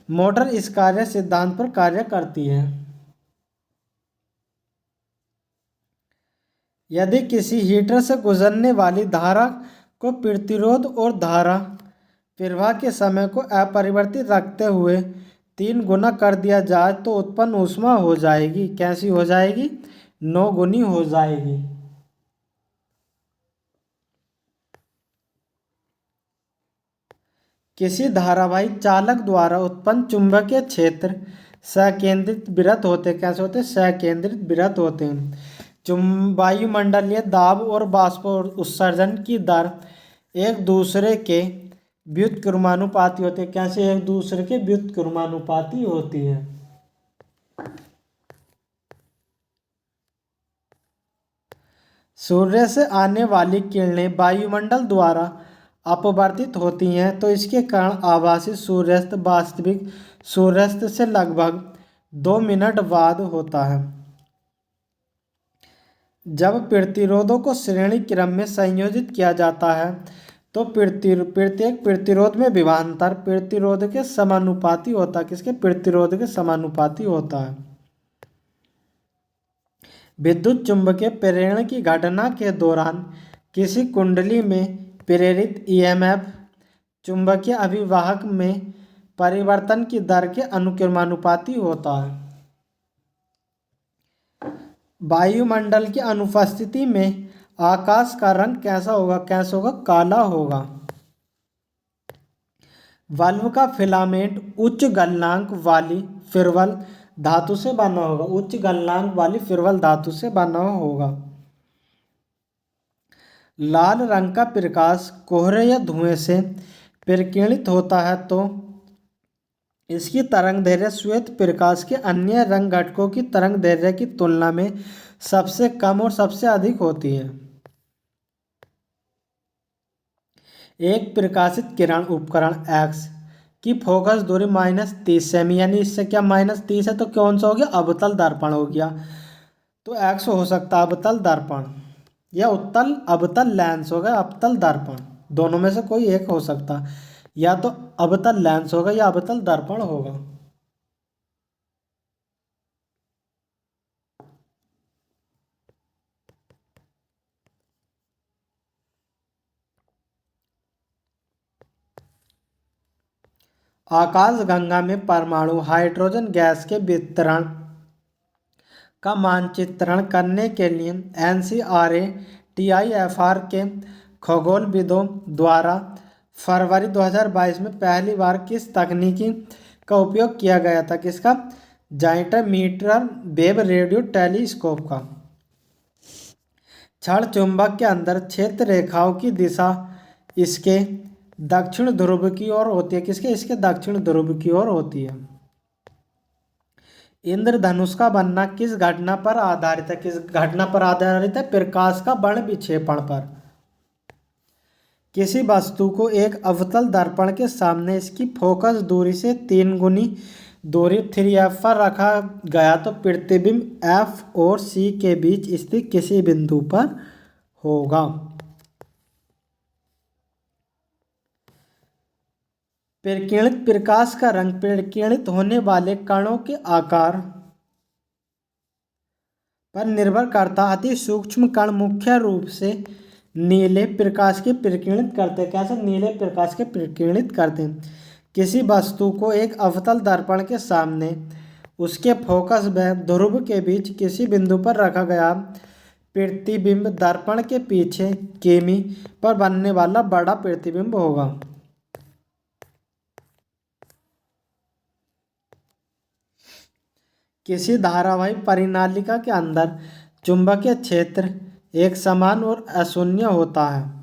मोटर इस कार्य सिद्धांत पर कार्य करती है। यदि किसी हीटर से गुजरने वाली धारा को प्रतिरोध और धारा प्रवाह के समय को अपरिवर्तित रखते हुए 3 गुना कर दिया जाए तो उत्पन्न ऊष्मा हो जाएगी। कैसी हो जाएगी? 9 गुनी हो जाएगी। किसी धारावाही चालक द्वारा उत्पन्न चुंबकीय क्षेत्र सकेंद्रित वृत्त होते। कैसे होते? सकेंद्रित वृत्त होते हैं। वायुमंडलीय दाब और वाष्प उत्सर्जन की दर एक दूसरे के व्युत्क्रमानुपाती होते हैं। कैसे? एक दूसरे के व्युत्क्रमानुपाती होती है। सूर्य से आने वाली किरणें वायुमंडल द्वारा अपवर्तित होती हैं तो इसके कारण आभासी सूर्यास्त वास्तविक सूर्यास्त से लगभग 2 मिनट बाद होता है। जब प्रतिरोधों को श्रेणी क्रम में संयोजित किया जाता है तो प्रत्येक प्रतिरोध में विभवांतर प्रतिरोध के समानुपाती होता है। किसके? प्रतिरोध के समानुपाती होता है। विद्युत चुंबकीय प्रेरण की घटना के दौरान किसी कुंडली में प्रेरित ईएमएफ चुंबकीय अभिवाहक में परिवर्तन की दर के अनुक्रमानुपाती होता है। वायुमंडल की अनुपस्थिति में आकाश का रंग कैसा होगा? कैसा होगा? काला होगा। बल्ब का फिलामेंट उच्च गलनांक वाली फिरवल धातु से बना होगा। उच्च गलनांक वाली फिरवल धातु से बना होगा। लाल रंग का प्रकाश कोहरे या धुएं से प्रकीर्णित होता है तो इसकी तरंग दैर्घ्य श्वेत प्रकाश के अन्य रंग घटकों की तरंग दैर्घ्य की तुलना में सबसे कम और सबसे अधिक होती है। एक प्रकाशित किरण उपकरण X की फोकस दूरी -30 सेमी, यानी इससे क्या -30 है तो कौन सा हो गया? अवतल दर्पण हो गया। तो X हो सकता है अवतल दर्पण या उत्तल अवतल लेंस होगा, अवतल दर्पण, दोनों में से कोई एक हो सकता। या तो अवतल लेंस होगा या अवतल दर्पण होगा। आकाशगंगा में परमाणु हाइड्रोजन गैस के वितरण का मानचित्रण करने के लिए NCRA-TIFR के खगोलविदों द्वारा फरवरी 2022 में पहली बार किस तकनीकी का उपयोग किया गया था? किसका? Giant metre wave radio telescope का। क्षण चुंबक के अंदर क्षेत्र रेखाओं की दिशा इसके दक्षिण ध्रुव की ओर होती है। किसके? इसके दक्षिण ध्रुव की ओर होती है। इंद्रधनुष का बनना किस घटना पर आधारित है? किस घटना पर आधारित है? प्रकाश का वर्ण विक्षेपण पर। किसी वस्तु को एक अवतल दर्पण के सामने इसकी फोकस दूरी से 3 गुनी दूरी 3f पर रखा गया तो प्रतिबिंब F और C के बीच स्थित किसी बिंदु पर होगा। प्रकीर्णित प्रकाश का रंग प्रकीर्णित होने वाले कणों के आकार पर निर्भर करता है। अति सूक्ष्म कण मुख्य रूप से नीले प्रकाश के प्रकीर्णित करते हैं। कैसे? नीले प्रकाश के प्रकीर्णित करते हैं। किसी वस्तु को एक अवतल दर्पण के सामने उसके फोकस व ध्रुव के बीच किसी बिंदु पर रखा गया प्रतिबिंब दर्पण के पीछे किमी पर बनने वाला बड़ा प्रतिबिंब होगा। किसी धारावाही परिनालिका के अंदर चुंबकीय क्षेत्र एक समान और अशून्य होता है।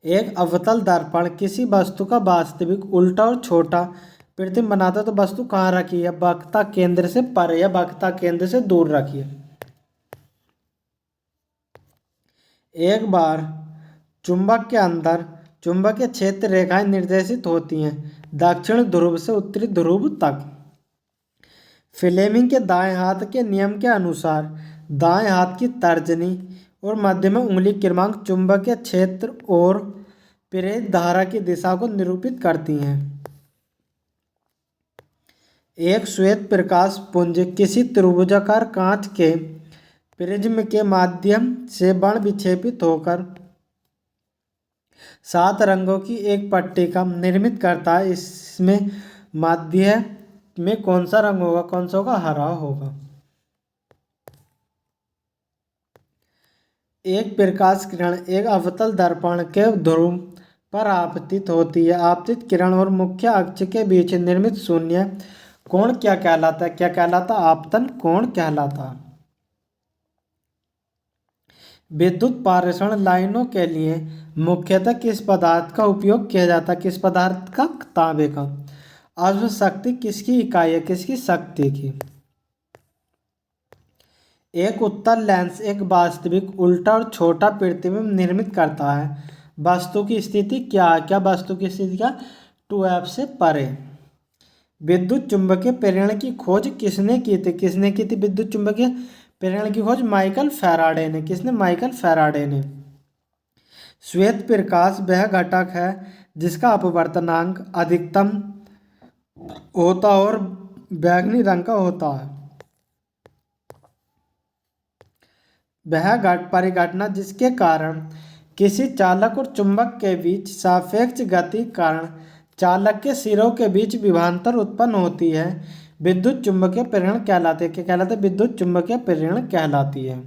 एक अवतल दर्पण किसी वस्तु का वास्तविक उल्टा और छोटा प्रतिबिंब बनाता है तो वस्तु कहाँ रखी है? वक्ता केंद्र से परे या वक्ता केंद्र से दूर रखी है। एक बार चुंबक के अंदर चुंबकीय क्षेत्र रेखाएं निर्देशित होती हैं दक्षिण ध्रुव से उत्तरी ध्रुव तक। फ्लेमिंग के दाएं हाथ के नियम के अनुसार दाएं हाथ की तर्जनी और मध्यमा उंगली क्रमांक चुंबकीय क्षेत्र और प्रेरित धारा की दिशा को निरूपित करती हैं। एक श्वेत प्रकाश पुंज किसी त्रिभुजाकार कांच के प्रिज्म के माध्यम से वर्ण विक्षेपित होकर 7 रंगों की एक पट्टिका निर्मित करता है। इसमें माध्य में कौन सा रंग होगा? कौन सा होगा? हरा होगा। एक प्रकाश किरण एक अवतल दर्पण के ध्रुव पर आपतित होती है। आपतित किरण और मुख्य अक्ष के बीच निर्मित शून्य कोण क्या कहलाता है? क्या कहलाता? आपतन कोण कहलाता। विद्युत पारेषण लाइनों के लिए मुख्यतः किस पदार्थ का उपयोग किया जाता है? किस पदार्थ का? तांबे का। अश्व शक्ति किसकी इकाई है? किसकी? शक्ति की। एक उत्तल लेंस एक वास्तविक उल्टा और छोटा प्रतिबिंब निर्मित करता है। वस्तु की स्थिति क्या है? क्या वस्तु की स्थिति क्या? 2f से परे। विद्युत चुंबकीय प्रेरण की खोज किसने की थी? किसने की थी विद्युत चुंबकीय प्रेरण की खोज माइकल फैराडे ने। किसने? माइकल फैराडे ने। श्वेत प्रकाश वह घटक है जिसका अपवर्तनांक अधिकतम होता और बैंगनी रंग का होता है। वह परिघटना जिसके कारण किसी चालक और चुंबक के बीच सापेक्ष गति कारण चालक के सिरों के बीच विभवांतर उत्पन्न होती है, विद्युत चुंबकीय प्रेरण कहलाती है। क्या कहलाती है? विद्युत चुंबकीय प्रेरण कहलाती है।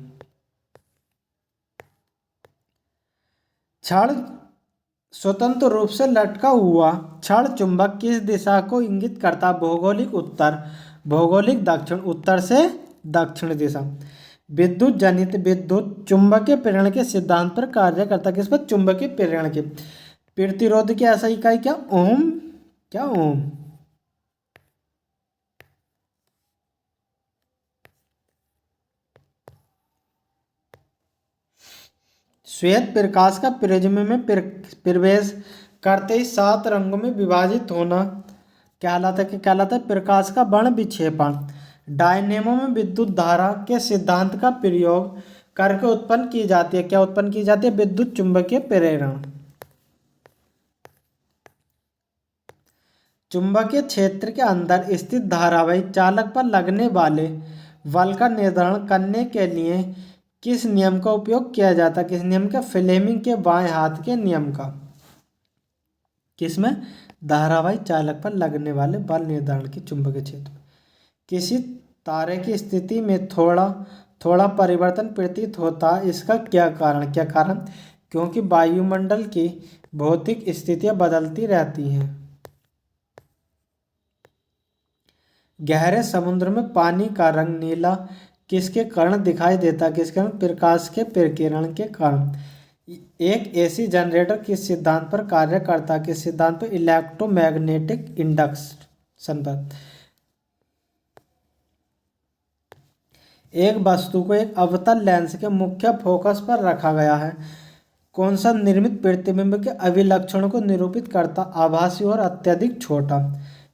क्षण स्वतंत्र रूप से लटका हुआ क्षण चुंबक किस दिशा को इंगित करता? भौगोलिक उत्तर, भौगोलिक दक्षिण, उत्तर से दक्षिण दिशा। विद्युत जनित विद्युत चुंबकीय प्रेरण के सिद्धांत पर कार्य करता। किस पर? चुंबकीय प्रेरण के। प्रतिरोध की ऐसा इकाई क्या? ओम। क्या? ओम। श्वेत प्रकाश का प्रिज्म में प्रवेश करते ही 7 रंगों में विभाजित होना कहलाता है। कहलाता है प्रकाश का वर्ण विक्षेपण। डायनेमो में विद्युत धारा के सिद्धांत का प्रयोग करके उत्पन्न की जाती है। क्या उत्पन्न की जाती है? विद्युत चुंबकीय प्रेरण। चुंबकीय क्षेत्र के अंदर स्थित धारावाही चालक पर लगने वाले बल का निर्धारण करने के लिए किस नियम का उपयोग किया जाता है? किस नियम का? फ्लेमिंग के बाएं हाथ के नियम का। किसमें? धारावाही चालक पर लगने वाले बल निर्धारण की चुंबकीय क्षेत्र। किसी तारे की स्थिति में थोड़ा थोड़ा परिवर्तन प्रतीत होता है, इसका क्या कारण? क्या कारण? क्योंकि वायुमंडल की भौतिक स्थितियां बदलती रहती हैं। गहरे समुद्र में पानी का रंग नीला किसके कारण दिखाई देता? किसके कारण? प्रकाश के प्रकीर्णन के कारण। एक एसी जनरेटर किस सिद्धांत पर कार्य करता? किस सिद्धांत पर? इलेक्ट्रोमैग्नेटिक इंडक्शन पर। एक वस्तु को एक अवतल लेंस के मुख्य फोकस पर रखा गया है। कौन सा निर्मित प्रतिबिंब के अभिलक्षणों को निरूपित करता? आभासी और अत्यधिक छोटा।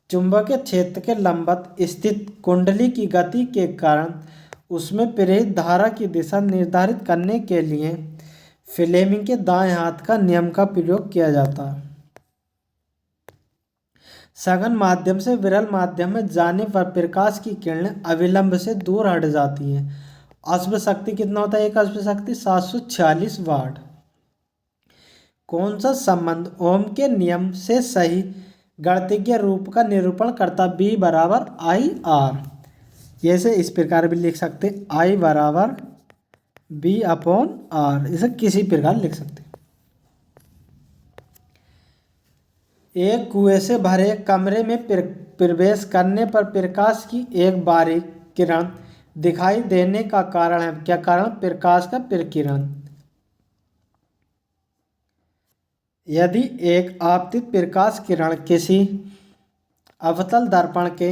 चुंबकीय क्षेत्र के लंबवत स्थित कुंडली की गति के कारण उसमें प्रेरित धारा की दिशा निर्धारित करने के लिए फ्लेमिंग के दाएं हाथ का नियम का प्रयोग किया जाता है। सघन माध्यम से विरल माध्यम में जाने पर प्रकाश की किरणें अविलंब से दूर हट जाती हैं। अश्व शक्ति कितना होता है? एक अश्व शक्ति 746 वाट। कौन सा संबंध ओम के नियम से सही गणितीय रूप का निरूपण करता? B बराबर आई आर। जैसे इस प्रकार भी लिख सकते, I बराबर B अपॉन आर। इसे किसी प्रकार लिख सकते। एक कुएं से भरे कमरे में प्रवेश करने पर प्रकाश की एक बारीक किरण दिखाई देने का कारण है। क्या कारण? प्रकाश का प्रकीर्णन। यदि एक आपतित प्रकाश किरण किसी अवतल दर्पण के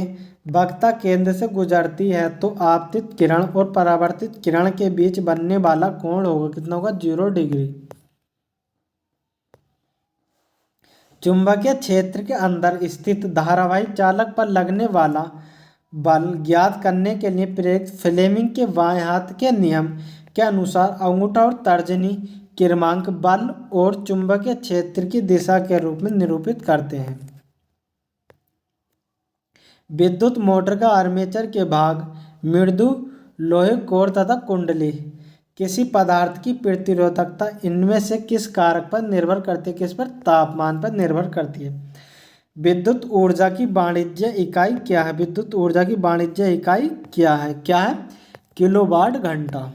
वक्ता केंद्र से गुजरती है तो आपतित किरण और परावर्तित किरण के बीच बनने वाला कोण होगा कितना? होगा 0 डिग्री। चुंबकीय क्षेत्र के अंदर स्थित धारावाही चालक पर लगने वाला बल ज्ञात करने के लिए प्रेरित फ्लेमिंग के बाएं हाथ के नियम के अनुसार अंगूठा और तर्जनी क्रमांक बल और चुंबकीय क्षेत्र की दिशा के रूप में निरूपित करते हैं। विद्युत मोटर का आर्मेचर के भाग मृदु लोहे कोर तथा कुंडली किसी पदार्थ की प्रतिरोधकता इनमें से किस कारक पर निर्भर करती है? किस पर? तापमान पर निर्भर करती है। विद्युत ऊर्जा की वाणिज्य इकाई क्या है? विद्युत ऊर्जा की वाणिज्य इकाई क्या है? क्या है? किलोवाट घंटा।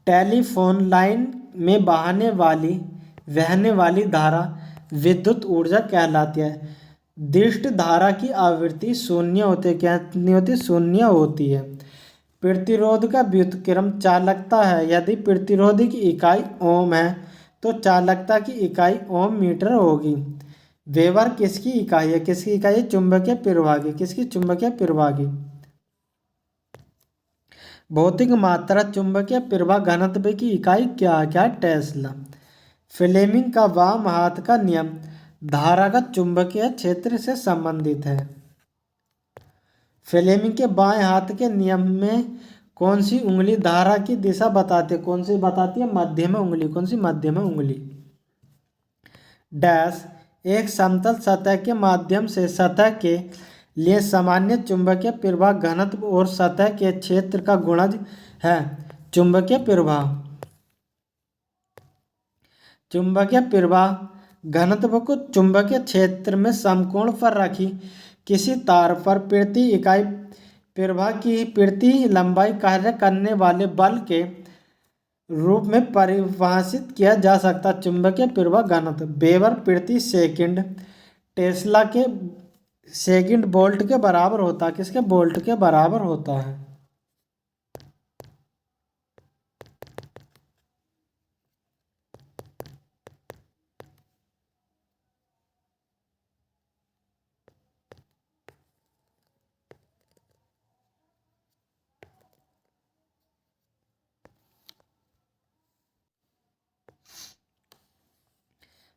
टेलीफोन लाइन में बहने वाली धारा विद्युत ऊर्जा कहलाती है। दृष्ट धारा की आवृत्ति शून्य होती है। कितनी होती है? शून्य होती है। प्रतिरोध का व्युत्क्रम चालकता है। यदि प्रतिरोध की इकाई ओम है तो चालकता की इकाई ओम मीटर होगी। वेबर किसकी इकाई है? किसकी इकाई है? चुंबकीय प्रवाह की। किसकी? चुंबकीय प्रवाह की। भौतिक मात्रा चुंबकीय प्रवाह घनत्व की इकाई क्या है? क्या? टेस्ला। फ्लेमिंग का वाम हाथ का नियम धारा का चुंबकीय क्षेत्र से संबंधित है। फ्लेमिंग के बाएं हाथ के नियम में कौन सी उंगली धारा की दिशा बताती है? कौन सी बताती है? मध्यम उंगली। कौन सी? मध्यम उंगली। डैश एक समतल सतह के माध्यम से सतह के लिए सामान्य चुंबकीय प्रवाह घनत्व और सतह के क्षेत्र का गुणज है। चुंबकीय प्रवाह चुंबकीय प्रवाह घनत्व को चुंबकीय क्षेत्र में समकोण पर रखी किसी तार पर प्रति इकाई प्रवाह की प्रति लंबाई कार्य करने वाले बल के रूप में परिभाषित किया जा सकता चुंबकीय प्रवाह घनत्व वेबर प्रति सेकंड टेस्ला के सेकंड वोल्ट के बराबर होता है। किसके? वोल्ट के बराबर होता है।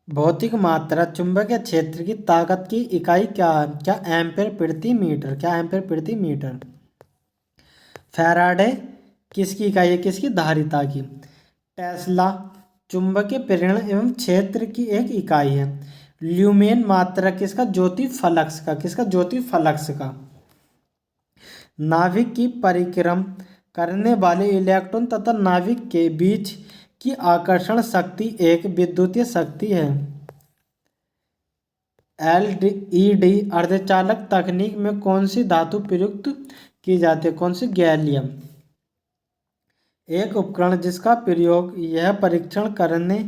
भौतिक मात्रा चुंबकीय क्षेत्र की ताकत की इकाई क्या है? क्या? एम्पेयर प्रति मीटर। क्या? एम्पेयर प्रति मीटर। फैराडे किसकी इकाई है? किसकी? धारिता की। टेस्ला चुंबकीय प्रेरण एवं क्षेत्र की एक इकाई है। ल्यूमेन मात्रा किसका? ज्योति फलक्स का। किसका? ज्योति फलक्स का। नाभिक की परिक्रमा करने वाले इलेक्ट्रॉन तथा नाभिक के बीच की आकर्षण शक्ति एक विद्युतीय शक्ति है। एलईडी अर्धचालक तकनीक में कौन सी धातु प्रयुक्त की जाती है? कौन सी? गैलियम। एक उपकरण जिसका प्रयोग यह परीक्षण करने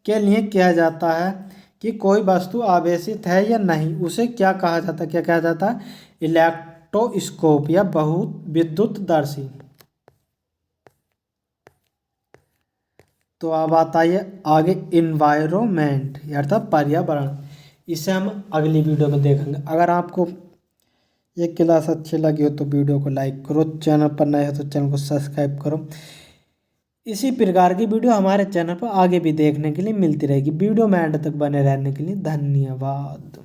के लिए किया जाता है कि कोई वस्तु आवेशित है या नहीं, उसे क्या कहा जाता है? क्या कहा जाता है? इलेक्ट्रोस्कोप या बहुत विद्युतदर्शी। तो अब आता है आगे इन्वायरमेंट अर्थात पर्यावरण। इसे हम अगली वीडियो में देखेंगे। अगर आपको ये क्लास अच्छी लगी हो तो वीडियो को लाइक करो, चैनल पर नए हो तो चैनल को सब्सक्राइब करो। इसी प्रकार की वीडियो हमारे चैनल पर आगे भी देखने के लिए मिलती रहेगी। वीडियो में एंड तक बने रहने के लिए धन्यवाद।